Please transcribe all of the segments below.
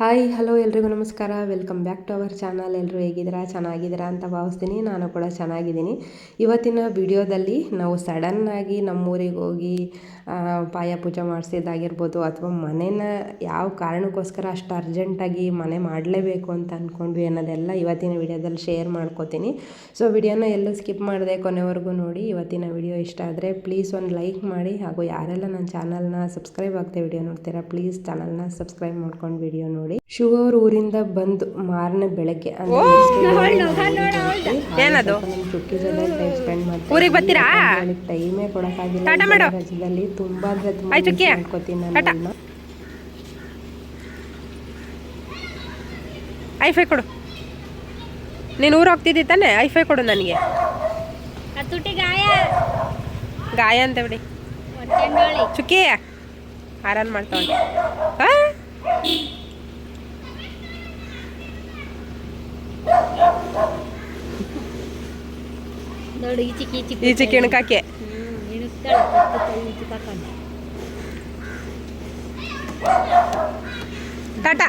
Hi hello ಎಲ್ರಿಗೂ ನಮಸ್ಕಾರ. Welcome back to our channel. ಎಲ್ಲರೂ ಹೇಗಿದ್ದೀರಾ? ಚೆನ್ನಾಗಿದ್ದೀರಾ ಅಂತ ಭಾವಿಸ್ತೀನಿ. ನಾನು ಕೂಡ ಚೆನ್ನಾಗಿದ್ದೀನಿ. ಇವತ್ತಿನ ವಿಡಿಯೋದಲ್ಲಿ ನಾವು ಸಡನ್ನಾಗಿ ನಮ್ಮೂರಿಗೆ ಹೋಗಿ ಪಾಯ ಪೂಜೆ ಮಾಡಿಸಿದ್ದಾಗಿರ್ಬೋದು, ಅಥವಾ ಮನೇನ ಯಾವ ಕಾರಣಕ್ಕೋಸ್ಕರ ಅಷ್ಟು ಅರ್ಜೆಂಟಾಗಿ ಮನೆ ಮಾಡಲೇಬೇಕು ಅಂತ ಅಂದ್ಕೊಂಡ್ವಿ ಅನ್ನೋದೆಲ್ಲ ಇವತ್ತಿನ ವಿಡಿಯೋದಲ್ಲಿ ಶೇರ್ ಮಾಡ್ಕೋತೀನಿ. ಸೊ ವಿಡಿಯೋನ ಎಲ್ಲೂ ಸ್ಕಿಪ್ ಮಾಡದೆ ಕೊನೆವರೆಗೂ ನೋಡಿ. ಇವತ್ತಿನ ವಿಡಿಯೋ ಇಷ್ಟ ಆದರೆ ಪ್ಲೀಸ್ ಒಂದು ಲೈಕ್ ಮಾಡಿ, ಹಾಗೂ ಯಾರೆಲ್ಲ ನನ್ನ ಚಾನಲ್ನ ಸಬ್ಸ್ಕ್ರೈಬ್ ಆಗದೆ ವಿಡಿಯೋ ನೋಡ್ತೀರಾ ಪ್ಲೀಸ್ ಚಾನಲ್ನ ಸಬ್ಸ್ಕ್ರೈಬ್ ಮಾಡ್ಕೊಂಡು ವಿಡಿಯೋ ನೋಡಿ. ಶಿವ ಅವ್ರ ಊರಿಂದ ಬಂದು ಮಾರನೇ ಬೆಳಗ್ಗೆ ಊರಿಗೆ ಬರ್ತೀರಾ? ಟೈಮೇ ಕೊಡಕ್ಕಾಗಿಲ್ಲ. ರಜದಲ್ಲಿ ತುಂಬಾ ಅಂದ್ರೆ ತುಂಬಾ ಮಾಡ್ಕೋತೀನಿ ನಾನು. ಐಫೈ ಕೊಡು. ನೀನು ಊರು ಹೋಗ್ತಿದ್ದಿ ತಾನೆ? ಐಫೈ ಕೊಡು ನನಗೆ. ಗಾಯ ಅಂತ ಬಿಡಿ. ಚುಕ್ಕಿ ಆರಾನ್ ಮಾಡ್ತಾವೆ. ಈಚೆಗೆ ಇಣಕಾಕೆ ಟಾಟಾ.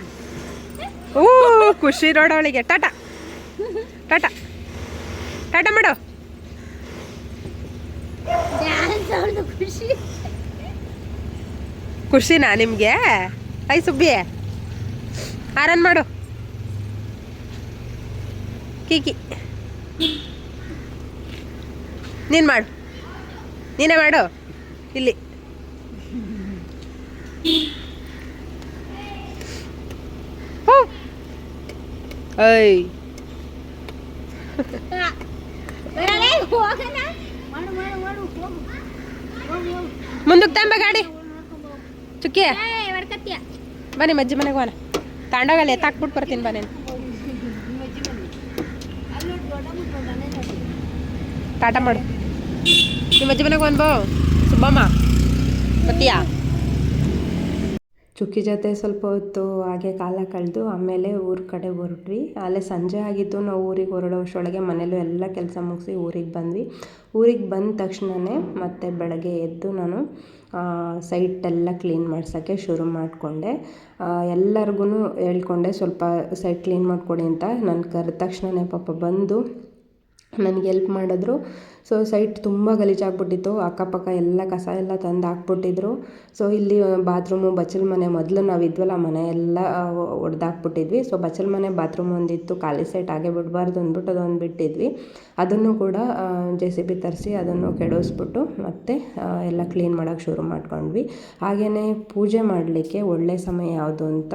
ಓ ಖುಷಿ ನೋಡವಳಿಗೆ. ಟಾಟಾ ಟಾಟಾ ಟಾಟಾ ಮಾಡು. ಖುಷಿನಾ ನಿಮ್ಗೆ? ಐ ಸುಬ್ಬಿ ಆರನ್ ಮಾಡು. ಕೀಕಿ ನೀನು ಮಾಡು, ನೀನೇ ಮಾಡು. ಇಲ್ಲಿ ಐ ಮುಂದಕ್ಕೆ ತಂಬ ಗಾಡಿ. ಚುಕ್ಕಿ ಬನ್ನಿ ಮಜ್ಜಿ ಮನೆಗೆ ಹೋಗೋಣ. ತಾಂಡೋಗಲ್ಲ ಎತ್ತಾಕ್ಬಿಟ್ಟು ಬರ್ತೀನಿ ಬನ್ನಿ. ಟಾಟಾ ಮಾಡು. ನಿಮ್ಮ ಅಜ್ಜಿ ಮನೆಗೆ ಬಂದು ಸುಬ್ಬಮ್ಮ ಬತ್ತೀಯಾ? ಚುಕ್ಕಿ ಜೊತೆ ಸ್ವಲ್ಪ ಹೊತ್ತು ಹಾಗೆ ಕಾಲ ಕಳೆದು ಆಮೇಲೆ ಊರ ಕಡೆ ಹೊರಟ್ವಿ. ಅಲ್ಲೇ ಸಂಜೆ ಆಗಿತ್ತು. ನಾವು ಊರಿಗೆ ಹೊರಡೋಷ್ಟರೊಳಗೆ ಮನೇಲೂ ಎಲ್ಲ ಕೆಲಸ ಮುಗಿಸಿ ಊರಿಗೆ ಬಂದ್ವಿ. ಊರಿಗೆ ಬಂದ ತಕ್ಷಣವೇ ಮತ್ತೆ ಬೆಳಗ್ಗೆ ಎದ್ದು ನಾನು ಸೈಟೆಲ್ಲ ಕ್ಲೀನ್ ಮಾಡ್ಸೋಕ್ಕೆ ಶುರು ಮಾಡಿಕೊಂಡೆ. ಎಲ್ಲರಿಗೂ ಹೇಳ್ಕೊಂಡೆ ಸ್ವಲ್ಪ ಸೈಟ್ ಕ್ಲೀನ್ ಮಾಡಿಕೊಡಿ ಅಂತ. ನಾನು ಕರೆದ ತಕ್ಷಣವೇ ಪಾಪ ಬಂದು ನನಗೆ ಹೆಲ್ಪ್ ಮಾಡಿದ್ರು. ಸೊ ಸೈಟ್ ತುಂಬ ಗಲೀಜಾಗ್ಬಿಟ್ಟಿತ್ತು. ಅಕ್ಕಪಕ್ಕ ಎಲ್ಲ ಕಸ ಎಲ್ಲ ತಂದು ಹಾಕ್ಬಿಟ್ಟಿದ್ರು. ಸೊ ಇಲ್ಲಿ ಬಾತ್ರೂಮು ಬಚ್ಚಲ ಮನೆ ಮೊದಲು ನಾವು ಇದ್ವಲ್ಲ, ಮನೆ ಎಲ್ಲ ಒಡೆದಾಕ್ಬಿಟ್ಟಿದ್ವಿ. ಸೊ ಬಚ್ಚಲ ಮನೆ ಬಾತ್ರೂಮ್ ಒಂದಿತ್ತು, ಖಾಲಿ ಸೈಟ್ ಹಾಗೆ ಬಿಡಬಾರ್ದು ಅಂದ್ಬಿಟ್ಟು ಅದೊಂದು ಬಿಟ್ಟಿದ್ವಿ. ಅದನ್ನು ಕೂಡ JCB ತರಿಸಿ ಅದನ್ನು ಕೆಡಿಸ್ಬಿಟ್ಟು ಮತ್ತೆ ಎಲ್ಲ ಕ್ಲೀನ್ ಮಾಡೋಕ್ಕೆ ಶುರು ಮಾಡ್ಕೊಂಡ್ವಿ. ಹಾಗೆಯೇ ಪೂಜೆ ಮಾಡಲಿಕ್ಕೆ ಒಳ್ಳೆ ಸಮಯ ಯಾವುದು ಅಂತ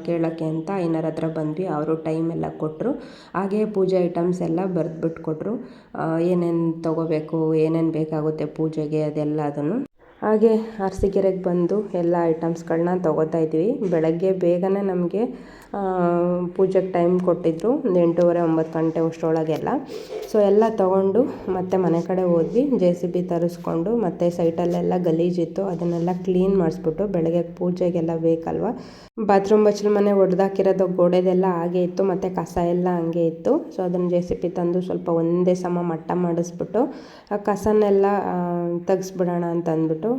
ಕೇಳೋಕ್ಕೆ ಅಂತ ಐನರ ಹತ್ರ ಬಂದ್ವಿ. ಅವರು ಟೈಮ್ ಎಲ್ಲ ಕೊಟ್ಟರು. ಹಾಗೆ ಪೂಜೆ ಐಟಮ್ಸ್ ಎಲ್ಲ ಬರೆದ್ಬಿಟ್ಟು ಕೊಟ್ಟರು. ಏನೇನು ತೊಗೋಬೇಕು, ಏನೇನು ಬೇಕಾಗುತ್ತೆ ಪೂಜೆಗೆ ಅದೆಲ್ಲ. ಅದನ್ನು ಹಾಗೆ ಅರಸೀಕೆರೆಗೆ ಬಂದು ಎಲ್ಲ ಐಟಮ್ಸ್ಗಳನ್ನ ತೊಗೋತಾ ಇದ್ವಿ. ಬೆಳಗ್ಗೆ ಬೇಗನೆ ನಮಗೆ ಪೂಜೆಗೆ ಟೈಮ್ ಕೊಟ್ಟಿದ್ದರು, 8:30 9 ಗಂಟೆ ಅಷ್ಟರೊಳಗೆಲ್ಲ. ಸೊ ಎಲ್ಲ ತೊಗೊಂಡು ಮತ್ತೆ ಮನೆ ಕಡೆ ಹೋದ್ವಿ. JCB ತರಿಸ್ಕೊಂಡು ಮತ್ತೆ ಸೈಟಲ್ಲೆಲ್ಲ ಗಲೀಜಿತ್ತು ಅದನ್ನೆಲ್ಲ ಕ್ಲೀನ್ ಮಾಡಿಸ್ಬಿಟ್ಟು ಬೆಳಗ್ಗೆ ಪೂಜೆಗೆಲ್ಲ ಬೇಕಲ್ವ. ಬಾತ್ರೂಮ್ ಬಚ್ಚಲ ಮನೆ ಒಡೆದಾಕಿರೋದು ಗೋಡೆದೆಲ್ಲ ಹಾಗೆ ಇತ್ತು, ಮತ್ತು ಕಸ ಎಲ್ಲ ಹಂಗೆ ಇತ್ತು. ಸೊ ಅದನ್ನು JCB ತಂದು ಸ್ವಲ್ಪ ಒಂದೇ ಸಮ ಮಟ್ಟ ಮಾಡಿಸ್ಬಿಟ್ಟು ಆ ಕಸನೆಲ್ಲ ತೆಗೆಸ್ಬಿಡೋಣ ಅಂತ ಅಂದ್ಬಿಟ್ಟು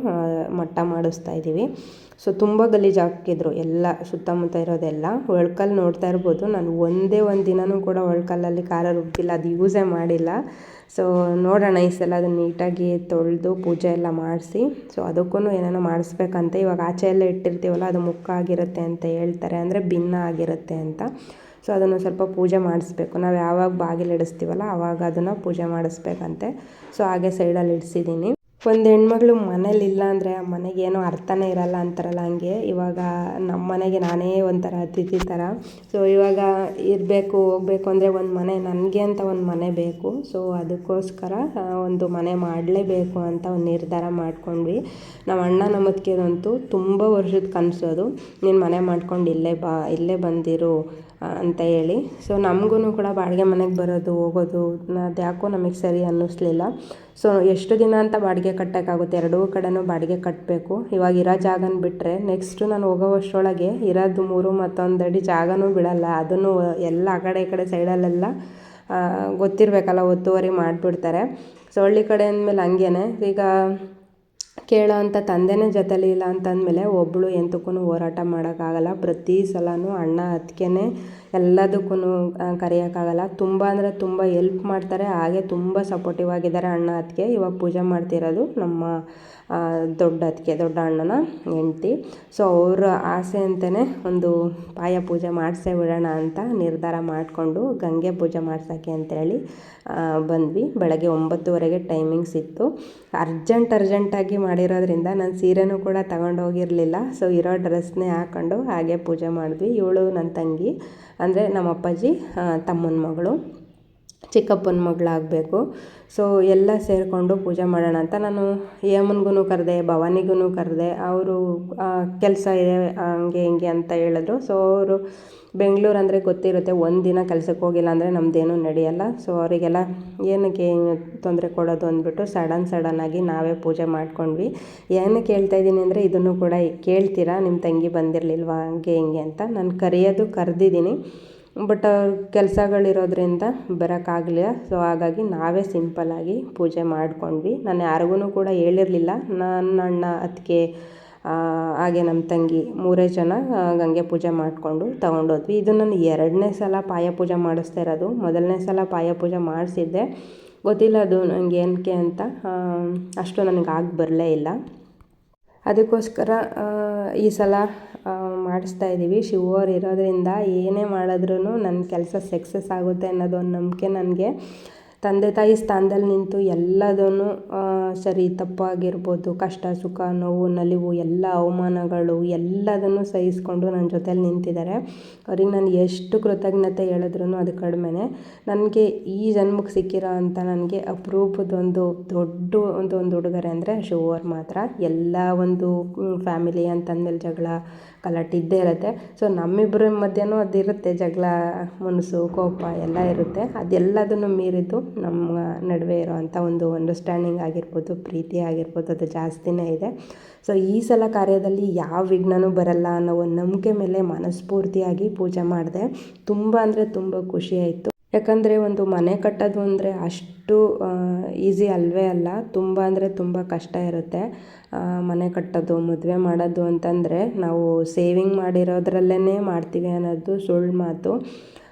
ಮಟ್ಟ ಮಾಡಿಸ್ತಾ ಇದ್ದೀವಿ. ಸೊ ತುಂಬ ಗಲೀಜು ಹಾಕಿದ್ರು ಎಲ್ಲ ಸುತ್ತಮುತ್ತ ಇರೋದೆಲ್ಲ. ಒಳ್ಕಲ್ಲು ನೋಡ್ತಾ ಇರ್ಬೋದು, ನಾನು ಒಂದೇ ಒಂದು ದಿನವೂ ಕೂಡ ಒಳ್ಕಲ್ಲಲ್ಲಿ ಖಾರ ರುಬ್ಬಿಲ್ಲ, ಅದು ಯೂಸೇ ಮಾಡಿಲ್ಲ. ಸೊ ನೋಡೋಣ ಈ ಸಲ ಅದನ್ನು ನೀಟಾಗಿ ತೊಳೆದು ಪೂಜೆ ಎಲ್ಲ ಮಾಡಿಸಿ. ಸೊ ಅದಕ್ಕೂ ಏನೇನೋ ಮಾಡಿಸ್ಬೇಕಂತೆ. ಇವಾಗ ಆಚೆ ಎಲ್ಲ ಇಟ್ಟಿರ್ತೀವಲ್ಲ, ಅದು ಮುಕ್ಕ ಆಗಿರುತ್ತೆ ಅಂತ ಹೇಳ್ತಾರೆ, ಅಂದರೆ ಭಿನ್ನ ಆಗಿರುತ್ತೆ ಅಂತ. ಸೊ ಅದನ್ನು ಸ್ವಲ್ಪ ಪೂಜೆ ಮಾಡಿಸ್ಬೇಕು. ನಾವು ಯಾವಾಗ ಬಾಗಿಲು ಇಡಿಸ್ತೀವಲ್ಲ ಆವಾಗ ಅದನ್ನು ಪೂಜೆ ಮಾಡಿಸ್ಬೇಕಂತೆ. ಸೊ ಹಾಗೆ ಸೈಡಲ್ಲಿ ಇಡಿಸಿದ್ದೀನಿ. ಒಂದು ಹೆಣ್ಮಗಳು ಮನೇಲಿಲ್ಲ ಅಂದರೆ ಆ ಮನೆಗೇನೋ ಅರ್ಥನೇ ಇರಲ್ಲ ಅಂತಾರಲ್ಲ, ಹಂಗೆ ಇವಾಗ ನಮ್ಮ ಮನೆಗೆ ನಾನೇ ಒಂಥರ ಅತಿಥಿ ಥರ. ಸೊ ಇವಾಗ ಇರಬೇಕು ಹೋಗಬೇಕು ಅಂದರೆ ಒಂದು ಮನೆ, ನನಗೆ ಅಂತ ಒಂದು ಮನೆ ಬೇಕು. ಸೊ ಅದಕ್ಕೋಸ್ಕರ ಒಂದು ಮನೆ ಮಾಡಲೇಬೇಕು ಅಂತ ಒಂದು ನಿರ್ಧಾರ ಮಾಡ್ಕೊಂಡ್ವಿ. ನಮ್ಮ ಅಣ್ಣ ನಮ್ಮದಕ್ಕೇನಂತೂ ತುಂಬ ವರ್ಷದ ಕನಸು ಅದು, ನೀನು ಮನೆ ಮಾಡ್ಕೊಂಡು ಇಲ್ಲೇ ಬಂದಿರು ಅಂತ ಹೇಳಿ. ಸೊ ನಮಗೂ ಕೂಡ ಬಾಡಿಗೆ ಮನೆಗೆ ಬರೋದು ಹೋಗೋದು ಅದು ಯಾಕೋ ನಮಗೆ ಸರಿ ಅನ್ನಿಸ್ಲಿಲ್ಲ. ಸೊ ಎಷ್ಟು ದಿನ ಅಂತ ಬಾಡಿಗೆ ಕಟ್ಟೋಕ್ಕಾಗುತ್ತೆ? ಎರಡೂ ಕಡೆನೂ ಬಾಡಿಗೆ ಕಟ್ಟಬೇಕು. ಇವಾಗ ಇರೋ ಜಾಗನ ಬಿಟ್ಟರೆ ನೆಕ್ಸ್ಟು ನಾನು ಹೋಗೋವಷ್ಟರೊಳಗೆ ಇರೋದು 3 ಮತ್ತೊಂದು ಅಡಿ ಜಾಗನೂ ಬಿಡಲ್ಲ. ಅದನ್ನು ಎಲ್ಲ ಆ ಕಡೆ ಈ ಕಡೆ ಸೈಡಲ್ಲೆಲ್ಲ ಗೊತ್ತಿರಬೇಕಲ್ಲ, ಒತ್ತುವರಿ ಮಾಡಿಬಿಡ್ತಾರೆ. ಸೊ ಹಳ್ಳಿ ಕಡೆ ಅಂದಮೇಲೆ ಹಂಗೇನೆ. ಈಗ ಕೇಳೋ ಅಂಥ ತಂದೆನೇ ಜೊತೆಲಿ ಇಲ್ಲ ಅಂತಂದಮೇಲೆ ಒಬ್ಬಳು ಎಂತಕ್ಕೂ ಹೋರಾಟ ಮಾಡೋಕ್ಕಾಗಲ್ಲ. ಪ್ರತಿ ಸಲವೂ ಅಣ್ಣ ಅತ್ತಿಗೆನೇ ಎಲ್ಲದಕ್ಕೂ ಕರೆಯೋಕ್ಕಾಗಲ್ಲ. ತುಂಬ ಅಂದರೆ ತುಂಬ ಎಲ್ಪ್ ಮಾಡ್ತಾರೆ. ಹಾಗೆ ತುಂಬ ಸಪೋರ್ಟಿವ್ ಆಗಿದ್ದಾರೆ ಅಣ್ಣ ಅತ್ತಿಗೆ. ಇವಾಗ ಪೂಜೆ ಮಾಡ್ತಿರೋದು ನಮ್ಮ ದೊಡ್ಡ ಅತ್ತಿಗೆ, ದೊಡ್ಡ ಅಣ್ಣನ ಹೆಂಡ್ತಿ. ಸೊ ಅವರ ಆಸೆ ಅಂತಲೇ ಒಂದು ಪಾಯ ಪೂಜೆ ಮಾಡಿಸೇ ಬಿಡೋಣ ಅಂತ ನಿರ್ಧಾರ ಮಾಡಿಕೊಂಡು ಗಂಗೆ ಪೂಜೆ ಮಾಡ್ಸೋಕ್ಕೆ ಅಂತೇಳಿ ಬಂದ್ವಿ. ಬೆಳಗ್ಗೆ 9:30ಗೆ ಟೈಮಿಂಗ್ಸ್ ಇತ್ತು. ಅರ್ಜೆಂಟಾಗಿ ಮಾಡಿರೋದ್ರಿಂದ ನಾನು ಸೀರೆನೂ ಕೂಡ ತಗೊಂಡೋಗಿರಲಿಲ್ಲ. ಸೊ ಇರೋ ಡ್ರೆಸ್ನೇ ಹಾಕ್ಕೊಂಡು ಹಾಗೆ ಪೂಜೆ ಮಾಡಿದ್ವಿ. ಇವಳು ನನ್ನ ತಂಗಿ, ಅಂದರೆ ನಮ್ಮ ಅಪ್ಪಾಜಿ ತಮ್ಮನ ಮಗಳು, ಚಿಕ್ಕಪ್ಪನ ಮಗಳಾಗಬೇಕು. ಸೊ ಎಲ್ಲ ಸೇರಿಕೊಂಡು ಪೂಜೆ ಮಾಡೋಣ ಅಂತ ನಾನು ಹೇಮನ್ಗೂ ಕರೆದೆ, ಭವಾನಿಗೂ ಕರೆದೆ. ಅವರು ಕೆಲಸ ಇದೆ ಹಂಗೆ ಹಿಂಗೆ ಅಂತ ಹೇಳಿದ್ರು. ಸೊ ಅವರು ಬೆಂಗಳೂರು ಅಂದರೆ ಗೊತ್ತಿರುತ್ತೆ, ಒಂದಿನ ಕೆಲಸಕ್ಕೆ ಹೋಗಿಲ್ಲ ಅಂದರೆ ನಮ್ಮದೇನೂ ನಡೆಯಲ್ಲ. ಸೊ ಅವರಿಗೆಲ್ಲ ಏನಕ್ಕೆ ತೊಂದರೆ ಕೊಡೋದು ಅಂದ್ಬಿಟ್ಟು ಸಡನ್ನಾಗಿ ನಾವೇ ಪೂಜೆ ಮಾಡ್ಕೊಂಡ್ವಿ. ಏನಕ್ಕೆ ಹೇಳ್ತಾಯಿದ್ದೀನಿ ಅಂದರೆ ಇದನ್ನು ಕೂಡ ಕೇಳ್ತೀರಾ, ನಿಮ್ಮ ತಂಗಿ ಬಂದಿರಲಿಲ್ವಾ ಹಂಗೆ ಹಿಂಗೆ ಅಂತ. ನಾನು ಕರೆದಿದ್ದೀನಿ, ಬಟ್ ಅವ್ರ ಕೆಲಸಗಳಿರೋದ್ರಿಂದ ಬರೋಕ್ಕಾಗಲಿಲ್ಲ. ಸೊ ಹಾಗಾಗಿ ನಾವೇ ಸಿಂಪಲ್ಲಾಗಿ ಪೂಜೆ ಮಾಡ್ಕೊಂಡ್ವಿ. ನಾನು ಯಾರಿಗೂ ಕೂಡ ಹೇಳಿರಲಿಲ್ಲ. ನನ್ನ ಅಣ್ಣ ಅತ್ತಿಗೆ ಹಾಗೆ ನಮ್ಮ ತಂಗಿ 3 ಜನ ಗಂಗೆ ಪೂಜೆ ಮಾಡಿಕೊಂಡು ತೊಗೊಂಡೋದ್ವಿ. ಇದು ನಾನು 2ನೇ ಸಲ ಪಾಯ ಪೂಜೆ ಮಾಡಿಸ್ತಾ ಇರೋದು. ಮೊದಲನೇ ಸಲ ಪಾಯ ಪೂಜೆ ಮಾಡಿಸಿದ್ದೆ, ಗೊತ್ತಿಲ್ಲ ಅದು ನನಗೆ ಏನಕ್ಕೆ ಅಂತ, ಅಷ್ಟು ನನಗೆ ಬರಲೇ ಇಲ್ಲ. ಅದಕ್ಕೋಸ್ಕರ ಈ ಸಲ ಮಾಡಿಸ್ತಾ ಇದ್ದೀವಿ. ಶಿವವ್ರು ಇರೋದ್ರಿಂದ ಏನೇ ಮಾಡಿದ್ರೂ ನನ್ನ ಕೆಲಸ ಸಕ್ಸಸ್ ಆಗುತ್ತೆ ಅನ್ನೋದು ಒಂದು ನಂಬಿಕೆ ನನಗೆ. ತಂದೆ ತಾಯಿ ಸ್ಥಾನದಲ್ಲಿ ನಿಂತು ಎಲ್ಲದನ್ನು ಸರಿ ತಪ್ಪಾಗಿರ್ಬೋದು, ಕಷ್ಟ ಸುಖ ನೋವು ನಲಿವು ಎಲ್ಲ ಅವಮಾನಗಳು ಎಲ್ಲದನ್ನು ಸಹಿಸ್ಕೊಂಡು ನನ್ನ ಜೊತೇಲಿ ನಿಂತಿದ್ದಾರೆ. ಅವ್ರಿಗೆ ನಾನು ಎಷ್ಟು ಕೃತಜ್ಞತೆ ಹೇಳಿದ್ರೂ ಅದು ಕಡಿಮೆನೇ. ನನಗೆ ಈ ಜನ್ಮಕ್ಕೆ ಸಿಕ್ಕಿರೋ ಅಂಥ ನನಗೆ ಅಪರೂಪದೊಂದು ಒಂದು ಉಡುಗೊರೆ ಅಂದರೆ ಶಿವವ್ರು ಮಾತ್ರ. ಎಲ್ಲ ಒಂದು ಫ್ಯಾಮಿಲಿ ಅಂತಂದಮೇಲೆ ಜಗಳ ಗಲಾಟೆ ಇದ್ದೇ ಇರುತ್ತೆ. ಸೊ ನಮ್ಮಿಬ್ಬರ ಮಧ್ಯೆನೂ ಅದಿರುತ್ತೆ, ಜಗಳ ಮನಸ್ಸು ಕೋಪ ಎಲ್ಲ ಇರುತ್ತೆ. ಅದೆಲ್ಲದನ್ನು ಮೀರಿದ್ದು ನಮ್ಮ ನಡುವೆ ಇರೋವಂಥ ಒಂದು ಅಂಡರ್ಸ್ಟ್ಯಾಂಡಿಂಗ್ ಆಗಿರ್ಬೋದು, ಪ್ರೀತಿ ಆಗಿರ್ಬೋದು, ಅದು ಜಾಸ್ತಿನೇ ಇದೆ. ಸೊ ಈ ಸಲ ಕಾರ್ಯದಲ್ಲಿ ಯಾವ ವಿಘ್ನವೂ ಬರಲ್ಲ ಅನ್ನೋ ಒಂದು ನಂಬಿಕೆ ಮೇಲೆ ಮನಸ್ಫೂರ್ತಿಯಾಗಿ ಪೂಜೆ ಮಾಡಿದೆ. ತುಂಬ ಅಂದರೆ ತುಂಬ ಖುಷಿಯಾಯಿತು. ಯಾಕಂದರೆ ಒಂದು ಮನೆ ಕಟ್ಟೋದು ಅಂದರೆ ಅಷ್ಟು ಈಸಿ ಅಲ್ಲವೇ ಅಲ್ಲ. ತುಂಬ ಅಂದರೆ ತುಂಬ ಕಷ್ಟ ಇರುತ್ತೆ. ಮನೆ ಕಟ್ಟೋದು, ಮದುವೆ ಮಾಡೋದು ಅಂತಂದರೆ ನಾವು ಸೇವಿಂಗ್ ಮಾಡಿರೋದ್ರಲ್ಲೇ ಮಾಡ್ತೀವಿ ಅನ್ನೋದು ಸುಳ್ಳು ಮಾತು.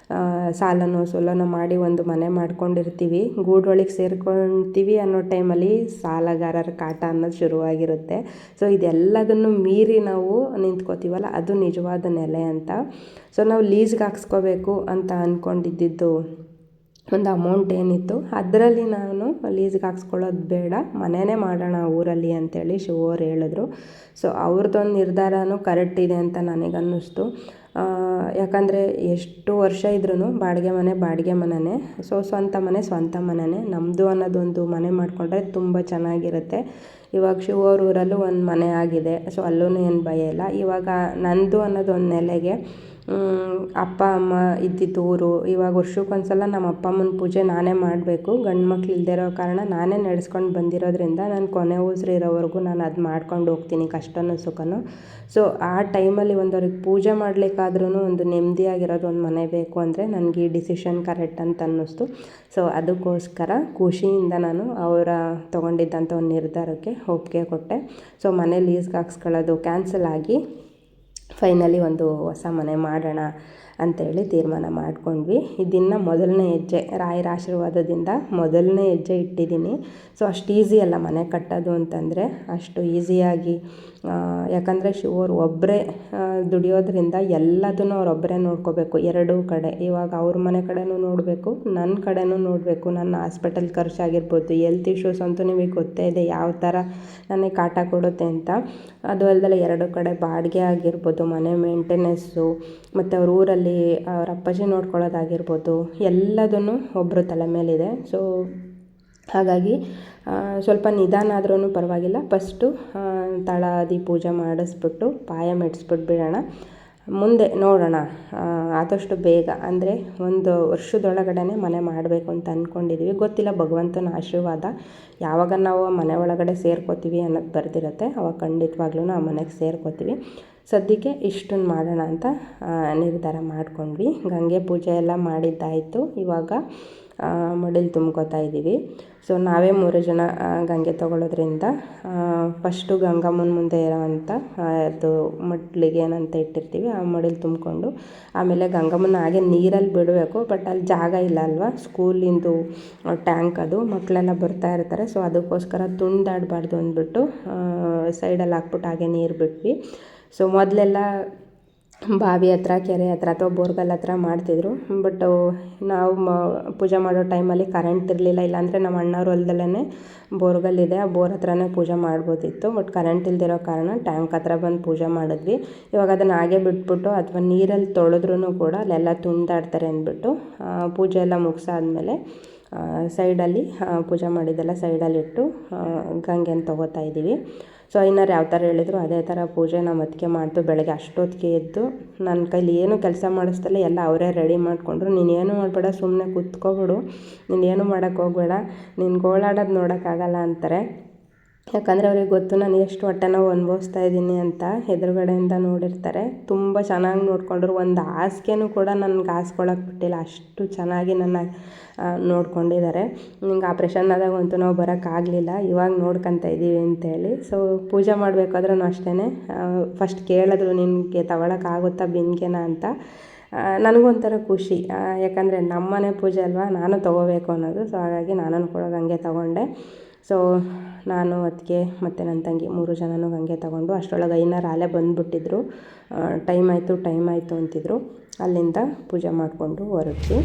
ಸಾಲನೋ ಸೋಲನೋ ಮಾಡಿ ಒಂದು ಮನೆ ಮಾಡ್ಕೊಂಡಿರ್ತೀವಿ, ಗೂಡೊಳಗೆ ಸೇರ್ಕೊಳ್ತೀವಿ ಅನ್ನೋ ಟೈಮಲ್ಲಿ ಸಾಲಗಾರರ ಕಾಟ ಅನ್ನೋದು ಶುರುವಾಗಿರುತ್ತೆ. ಸೊ ಇದೆಲ್ಲದನ್ನು ಮೀರಿ ನಾವು ನಿಂತ್ಕೋತೀವಲ್ಲ, ಅದು ನಿಜವಾದ ನೆಲೆ ಅಂತ. ಸೊ ನಾವು ಲೀಸ್ಗೆ ಹಾಕ್ಸ್ಕೋಬೇಕು ಅಂತ ಅಂದ್ಕೊಂಡಿದ್ದು ಒಂದು ಅಮೌಂಟ್ ಏನಿತ್ತು, ಅದರಲ್ಲಿ ನಾನು ಲೀಸ್ಗೆ ಹಾಕ್ಸ್ಕೊಳ್ಳೋದು ಬೇಡ, ಮನೆಯೇ ಮಾಡೋಣ ಊರಲ್ಲಿ ಅಂತೇಳಿ ಶಿವವ್ರು ಹೇಳಿದ್ರು. ಸೊ ಅವ್ರದ್ದೊಂದು ನಿರ್ಧಾರನೂ ಕರೆಕ್ಟ್ ಇದೆ ಅಂತ ನನಗನ್ನಿಸ್ತು. ಯಾಕಂದರೆ ಎಷ್ಟು ವರ್ಷ ಇದ್ರೂ ಬಾಡಿಗೆ ಮನೆಯೇ. ಸೊ ಸ್ವಂತ ಮನೆಯೇ. ನಮ್ಮದು ಅನ್ನೋದೊಂದು ಮನೆ ಮಾಡಿಕೊಂಡ್ರೆ ತುಂಬ ಚೆನ್ನಾಗಿರುತ್ತೆ. ಇವಾಗ ಶಿವವ್ರ ಊರಲ್ಲೂ ಒಂದು ಮನೆ ಆಗಿದೆ. ಸೊ ಅಲ್ಲೂ ಏನು ಭಯ ಇಲ್ಲ. ಇವಾಗ ನಂದು ಅನ್ನೋದೊಂದು ನೆಲೆಗೆ ಅಪ್ಪ ಅಮ್ಮ ಇದ್ದಿದ್ದು ಊರು. ಇವಾಗ ವರ್ಷಕ್ಕೊಂದ್ಸಲ ನಮ್ಮ ಅಪ್ಪ ಅಮ್ಮನ ಪೂಜೆ ನಾನೇ ಮಾಡಬೇಕು. ಗಂಡು ಮಕ್ಳು ಇಲ್ಲದೇ ಇರೋ ಕಾರಣ ನಾನೇ ನಡೆಸ್ಕೊಂಡು ಬಂದಿರೋದ್ರಿಂದ ನಾನು ಕೊನೆ ಉಸಿರು ಇರೋವರೆಗೂ ನಾನು ಅದು ಮಾಡ್ಕೊಂಡು ಹೋಗ್ತೀನಿ, ಕಷ್ಟನೋ ಸುಖನೋ. ಸೊ ಆ ಟೈಮಲ್ಲಿ ಅವ್ರಿಗೆ ಪೂಜೆ ಮಾಡಲಿಕ್ಕಾದ್ರೂ ಒಂದು ನೆಮ್ಮದಿಯಾಗಿರೋದು ಒಂದು ಮನೆ ಬೇಕು ಅಂದರೆ ನನಗೆ ಈ ಡಿಸಿಷನ್ ಕರೆಕ್ಟ್ ಅಂತ ಅನ್ನಿಸ್ತು. ಸೊ ಅದಕ್ಕೋಸ್ಕರ ಖುಷಿಯಿಂದ ನಾನು ಅವರ ತೊಗೊಂಡಿದ್ದಂಥ ಒಂದು ನಿರ್ಧಾರಕ್ಕೆ ಒಪ್ಪಿಗೆ ಕೊಟ್ಟೆ. ಸೊ ಮನೆ ಲೀಸ್ಗೆ ಹಾಕ್ಸ್ಕೊಳ್ಳೋದು ಕ್ಯಾನ್ಸಲ್ ಆಗಿ ಫೈನಲಿ ಒಂದು ಹೊಸ ಮನೆ ಮಾಡೋಣ ಅಂತೇಳಿ ತೀರ್ಮಾನ ಮಾಡ್ಕೊಂಡ್ವಿ. ಇದನ್ನು ಮೊದಲನೇ ಹೆಜ್ಜೆ, ರಾಯರ ಆಶೀರ್ವಾದದಿಂದ ಮೊದಲನೇ ಹೆಜ್ಜೆ ಇಟ್ಟಿದ್ದೀನಿ. ಸೊ ಅಷ್ಟು ಈಸಿ ಅಲ್ಲ ಮನೆ ಕಟ್ಟೋದು ಅಂತಂದರೆ, ಅಷ್ಟು ಈಸಿಯಾಗಿ. ಯಾಕಂದರೆ ಶಿವವ್ರು ಒಬ್ಬರೇ ದುಡಿಯೋದ್ರಿಂದ ಎಲ್ಲದನ್ನು ಅವರೊಬ್ಬರೇ ನೋಡ್ಕೋಬೇಕು, ಎರಡೂ ಕಡೆ. ಇವಾಗ ಅವ್ರ ಮನೆ ಕಡೆನೂ ನೋಡಬೇಕು, ನನ್ನ ಕಡೆನೂ ನೋಡಬೇಕು. ನನ್ನ ಹಾಸ್ಪಿಟಲ್ ಖರ್ಚಾಗಿರ್ಬೋದು, ಹೆಲ್ತ್ ಇಶ್ಯೂಸ್ ಅಂತೂ ನಿಮಗೆ ಗೊತ್ತೇ ಇದೆ ಯಾವ ಥರ ನನಗೆ ಕಾಟ ಕೊಡುತ್ತೆ ಅಂತ. ಅದು ಅಲ್ಲದೆ ಎರಡು ಕಡೆ ಬಾಡಿಗೆ ಆಗಿರ್ಬೋದು, ಮನೆ ಮೇಂಟೆನೆನ್ಸು, ಮತ್ತು ಅವ್ರ ಊರಲ್ಲಿ ಅವ್ರ ಅಪ್ಪಾಜಿ ನೋಡ್ಕೊಳ್ಳೋದಾಗಿರ್ಬೋದು, ಎಲ್ಲದನ್ನು ಒಬ್ಬರು ತಲೆ ಮೇಲಿದೆ. ಸೊ ಹಾಗಾಗಿ ಸ್ವಲ್ಪ ನಿಧಾನ ಆದ್ರೂ ಪರವಾಗಿಲ್ಲ. ಫಸ್ಟು ತಳಾದಿ ಪೂಜೆ ಮಾಡಿಸ್ಬಿಟ್ಟು ಪಾಯ ಮೆಟ್ಸ್ಬಿಟ್ಟು ಬಿಡೋಣ, ಮುಂದೆ ನೋಡೋಣ. ಆದಷ್ಟು ಬೇಗ ಅಂದರೆ ಒಂದು ವರ್ಷದೊಳಗಡೆ ಮನೆ ಮಾಡಬೇಕು ಅಂತ ಅಂದ್ಕೊಂಡಿದ್ದೀವಿ. ಗೊತ್ತಿಲ್ಲ, ಭಗವಂತನ ಆಶೀರ್ವಾದ. ಯಾವಾಗ ನಾವು ಮನೆ ಒಳಗಡೆ ಸೇರ್ಕೋತೀವಿ ಅನ್ನೋದು ಬರ್ದಿರುತ್ತೆ, ಅವಾಗ ಖಂಡಿತವಾಗ್ಲೂ ಆ ಮನೆಗೆ ಸೇರ್ಕೋತೀವಿ. ಸದ್ಯಕ್ಕೆ ಇಷ್ಟನ್ನು ಮಾಡೋಣ ಅಂತ ನಿರ್ಧಾರ ಮಾಡ್ಕೊಂಡ್ವಿ. ಗಂಗೆ ಪೂಜೆ ಎಲ್ಲ ಮಾಡಿದ್ದಾಯಿತು. ಇವಾಗ ಮಡಿಲು ತುಂಬ್ಕೊತಾ ಇದ್ದೀವಿ. ಸೊ ನಾವೇ 3 ಜನ ಗಂಗೆ ತೊಗೊಳೋದ್ರಿಂದ ಫಸ್ಟು ಗಂಗಮ್ಮನ ಮುಂದೆ ಇರೋವಂಥ ಅದು ಮಡ್ಲಿಗೆ ಏನಂತ ಇಟ್ಟಿರ್ತೀವಿ ಆ ಮಡಿಲು ತುಂಬಿಕೊಂಡು ಆಮೇಲೆ ಗಂಗಮ್ಮನ ಹಾಗೆ ನೀರಲ್ಲಿ ಬಿಡಬೇಕು. ಬಟ್ ಅಲ್ಲಿ ಜಾಗ ಇಲ್ಲ ಅಲ್ವಾ, ಸ್ಕೂಲಿಂದು ಟ್ಯಾಂಕ್ ಅದು, ಮಕ್ಕಳೆಲ್ಲ ಬರ್ತಾ ಇರ್ತಾರೆ. ಸೊ ಅದಕ್ಕೋಸ್ಕರ ತುಂಡಾಡಬಾರ್ದು ಅಂದ್ಬಿಟ್ಟು ಸೈಡಲ್ಲಿ ಹಾಕ್ಬಿಟ್ಟು ಹಾಗೆ ನೀರು ಬಿಟ್ವಿ. ಸೊ ಮೊದಲೆಲ್ಲ ಬಾವಿ ಹತ್ರ, ಕೆರೆ ಹತ್ರ ಅಥವಾ ಬೋರ್ಗಲ್ ಹತ್ರ ಮಾಡ್ತಿದ್ರು. ಬಟ್ ನಾವು ಪೂಜೆ ಮಾಡೋ ಟೈಮಲ್ಲಿ ಕರೆಂಟ್ ಇರಲಿಲ್ಲ. ಇಲ್ಲಾಂದರೆ ನಮ್ಮ ಅಣ್ಣವ್ರ ಹೊಲದಲ್ಲೇ ಬೋರ್ಗಲ್ ಇದೆ, ಆ ಬೋರ್ ಹತ್ರನೇ ಪೂಜೆ ಮಾಡ್ಬೋದಿತ್ತು. ಬಟ್ ಕರೆಂಟ್ ಇಲ್ದಿರೋ ಕಾರಣ ಟ್ಯಾಂಕ್ ಹತ್ರ ಬಂದು ಪೂಜೆ ಮಾಡಿದ್ವಿ. ಇವಾಗ ಅದನ್ನು ಹಾಗೆ ಬಿಟ್ಬಿಟ್ಟು ಅಥವಾ ನೀರಲ್ಲಿ ತೊಳೆದ್ರೂ ಕೂಡ ಅಲ್ಲೆಲ್ಲ ತುಂಡಾಡ್ತಾರೆ ಅಂದ್ಬಿಟ್ಟು ಪೂಜೆ ಎಲ್ಲ ಮುಗಿಸಾದ್ಮೇಲೆ ಸೈಡಲ್ಲಿ ಪೂಜೆ ಮಾಡಿದ್ದೆಲ್ಲ ಸೈಡಲ್ಲಿಟ್ಟು ಗಂಗೆನ ತೊಗೋತಾ ಇದ್ದೀವಿ. ಸೊ ಐನವ್ರು ಯಾವ ಥರ ಹೇಳಿದ್ರು ಅದೇ ಥರ ಪೂಜೆ ನಮ್ಮ ಅತ್ತಿಗೆ ಮಾಡ್ತು. ಬೆಳಗ್ಗೆ ಅಷ್ಟೊತ್ತಿಗೆ ಎದ್ದು ನನ್ನ ಕೈಲಿ ಏನೂ ಕೆಲಸ ಮಾಡಿಸ್ತಲ್ಲ, ಎಲ್ಲ ಅವರೇ ರೆಡಿ ಮಾಡಿಕೊಂಡ್ರು. ನೀನೇನು ಮಾಡಬೇಡ, ಸುಮ್ಮನೆ ಕೂತ್ಕೊಬಿಡು, ನೀನೇನು ಮಾಡೋಕ್ಕೆ ಹೋಗಬೇಡ, ನೀನು ಗೋಳಾಡೋದು ನೋಡೋಕ್ಕಾಗಲ್ಲ ಅಂತಾರೆ. ಯಾಕಂದರೆ ಅವ್ರಿಗೆ ಗೊತ್ತು ನಾನು ಎಷ್ಟು ಹೊಟ್ಟೆ ನೋವು ಅನುಭವಿಸ್ತಾ ಇದ್ದೀನಿ ಅಂತ. ಎದುರುಗಡೆಯಿಂದ ನೋಡಿರ್ತಾರೆ. ತುಂಬ ಚೆನ್ನಾಗಿ ನೋಡಿಕೊಂಡ್ರು. ಒಂದು ಹಾಸಿಗೆನೂ ಕೂಡ ನನಗೆ ಹಾಸ್ಕೊಳಕ್ಕೆ ಬಿಟ್ಟಿಲ್ಲ, ಅಷ್ಟು ಚೆನ್ನಾಗಿ ನನ್ನ ನೋಡ್ಕೊಂಡಿದ್ದಾರೆ. ನಿಂಗೆ ಆಪ್ರೇಷನ್ ಆದಾಗಂತೂ ನಾವು ಬರೋಕ್ಕಾಗಲಿಲ್ಲ, ಇವಾಗ ನೋಡ್ಕೊತ ಇದ್ದೀವಿ ಅಂತೇಳಿ. ಸೊ ಪೂಜೆ ಮಾಡಬೇಕಾದ್ರೂ ಅಷ್ಟೇ ಫಸ್ಟ್ ಕೇಳಿದ್ರು, ನಿನಗೆ ತಗೊಳಕ್ಕಾಗುತ್ತಾ ಬಿಂದಿಗೆನ ಅಂತ. ನನಗೊಂಥರ ಖುಷಿ, ಯಾಕಂದರೆ ನಮ್ಮನೆ ಪೂಜೆ ಅಲ್ವಾ, ನಾನು ತೊಗೋಬೇಕು ಅನ್ನೋದು. ಸೊ ಹಾಗಾಗಿ ನಾನು ಕೂಡ ಗಂಗೆ ತೊಗೊಂಡೆ. ಸೊ ನಾನು ಅತ್ತಿಗೆ ಮತ್ತು ನನ್ನ ತಂಗಿ 3 ಜನನೂ ಗಂಗೆ ತೊಗೊಂಡು ಅಷ್ಟರೊಳಗೆ ಐನರ್ ಅಲ್ಲೇ ಬಂದುಬಿಟ್ಟಿದ್ರು. ಟೈಮ್ ಆಯಿತು ಅಂತಿದ್ರು. ಅಲ್ಲಿಂದ ಪೂಜೆ ಮಾಡಿಕೊಂಡು ಹೊರಟ್ವಿ.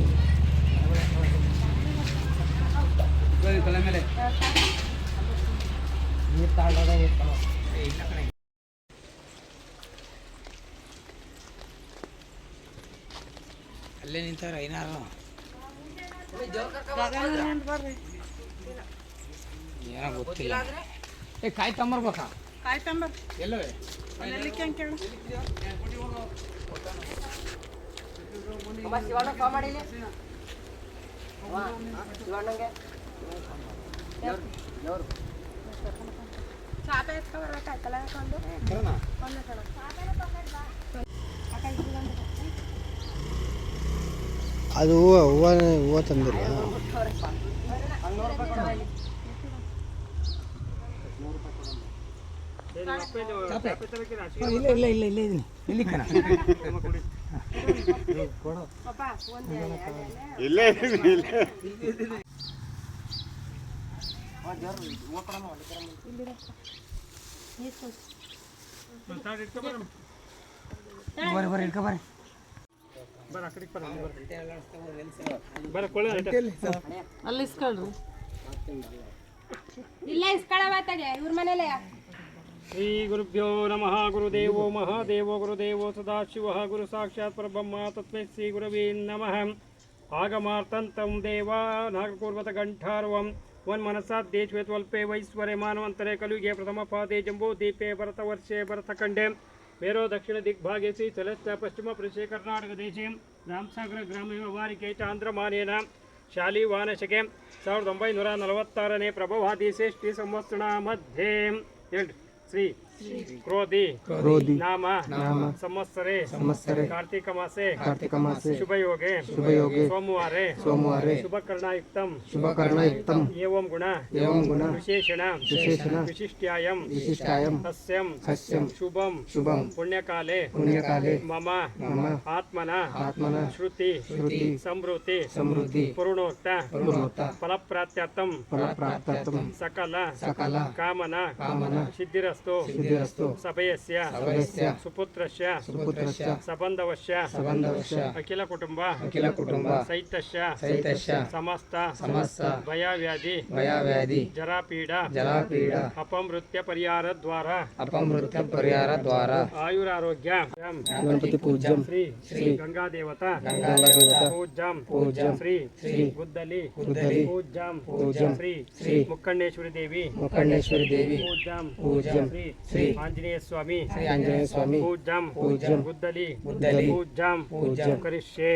ಅಲ್ಲೇ ನಿಂತಾರ ಐನಾರು ಏನೋ ಗೊತ್ತಿಲ್ಲ. ಕಾಯಿ ತಂಬರ್ಬೇಕಾ? ಕಾಯಿ ತಂಬರ್ ಎಲ್ಲವೇ ಅದು ಹೂವು ತಂದಿಲ್ಲ. ಇಲ್ಲ ಇದೀನಿ ಇಲ್ಲಿ ಕಣ ಅಲ್ಲಿ ಇಸ್ಕೊಳ್ರಿ, ಇಲ್ಲ ಇಸ್ಕೊಳವಾತಾಗೆ ಇವ್ರ ಮನೇಲೆ. ಶ್ರೀ ಗುರುಭ್ಯೋ ನಮಃ. ಗುರುದೇವೋ ಮಹಾದೇವೋ ಗುರುದೇವೋ ಸದಾಶಿವ ಗುರು ಸಾಕ್ಷಾತ್ ಪರಬ್ರಹ್ಮ ತಸ್ಮೈ ಶ್ರೀ ಗುರವೇ ನಮಃ. ಆಗಮಾರ್ತಂತಂ ದೇವ ನಾಗಕೂರ್ವತ ಗಂಠಾರ್ವಂ ವನ್ಮನಸಾದ್ದೇಶ್ವೇತ್ವಲ್ಪೇ ವೈಶ್ವರೆ ಮಾನವಂತರೆ ಕಲುಗೆ ಪ್ರಥಮ ಪಾದೇ ಜಂಬೂ ದೀಪೆ ಭರತವರ್ಷೆ ಭರತಖಂಡೆ ಮೇರೋ ದಕ್ಷಿಣ ದಿಗ್ಭಾಗೆ ಶ್ರೀ ಚಲಸ್ಥ ಪಶ್ಚಿಮ ಪ್ರದೇಶೆ ಕರ್ನಾಟಕ ದೇಶೆ ರಾಮಸಾಗರ ಗ್ರಾಮೀಣ ವಾರಿಕೆ ಚಾಂದ್ರಮಾನೇನ ಶಾಲಿವಾನಶಕೆ 1946ನೇ ಪ್ರಭವಾದಿ ಶ್ರೇಷ್ಠಿ ಸಂವತ್ಸರ ಮಧ್ಯೆ ಶ್ರೀ ಕ್ರೋಧಿ ನಾಮ ಸಂವತ್ಸರೆ ಕಾರ್ತಿಕ ಮಾಸೆ ಶುಭಯೋಗೆ ಸೋಮವಾರೆ ಶುಭಕರ್ಣಯುಕ್ತಂ ಏವಂ ಗುಣ ವಿಶೇಷಣ ವಿಶಿಷ್ಟ್ಯಾಯಂ ಸಸ್ಯಂ ಶುಭಂ ಪುಣ್ಯಕಾಲೆ ಮಮ ಆತ್ಮನ ಶ್ರುತಿ ಸಮೃದ್ಧಿ ಪೂರ್ಣೋಕ್ತ ಫಲಪ್ರಾಪ್ತ್ಯರ್ಥಂ ಸಕಲ ಕಾಮನ ಸಿದ್ಧಿರಸ್ತು ಸಭಯಸ್ಯ ಸುಪುತ್ರಸ್ಯ ಸಬಂಧವಸ್ಯ ಅಖಿಲ ಕುಟುಂಬ ಸಹಿತಸ್ಯ ಸಮಸ್ತ ಭಯವ್ಯಾಧಿ ಜರಾಪೀಡ ಅಪಮೃತ್ಯ ಪರಿಹಾರ ದ್ವಾರ ಆಯುರಾರೋಗ್ಯ ಗಣಪತಿ ಪೂಜ್ಯಂ ಶ್ರೀ ಗಂಗಾದೇವತಾ ಪೂಜ್ಯಂ ಶ್ರೀ ಗುದ್ದಲಿ ಪೂಜ್ಯಂ ಶ್ರೀ ಮುಕ್ಕಣ್ಣೇಶ್ವರಿ ದೇವಿ ಪೂಜ್ಯಂ ಶ್ರೀ ಆಂಜನೇಯ ಸ್ವಾಮಿ ಪೂಜ್ಯಂ ಗುದ್ದಲಿ ಪೂಜ್ಯಂ ಕರಿಷ್ಯೆ.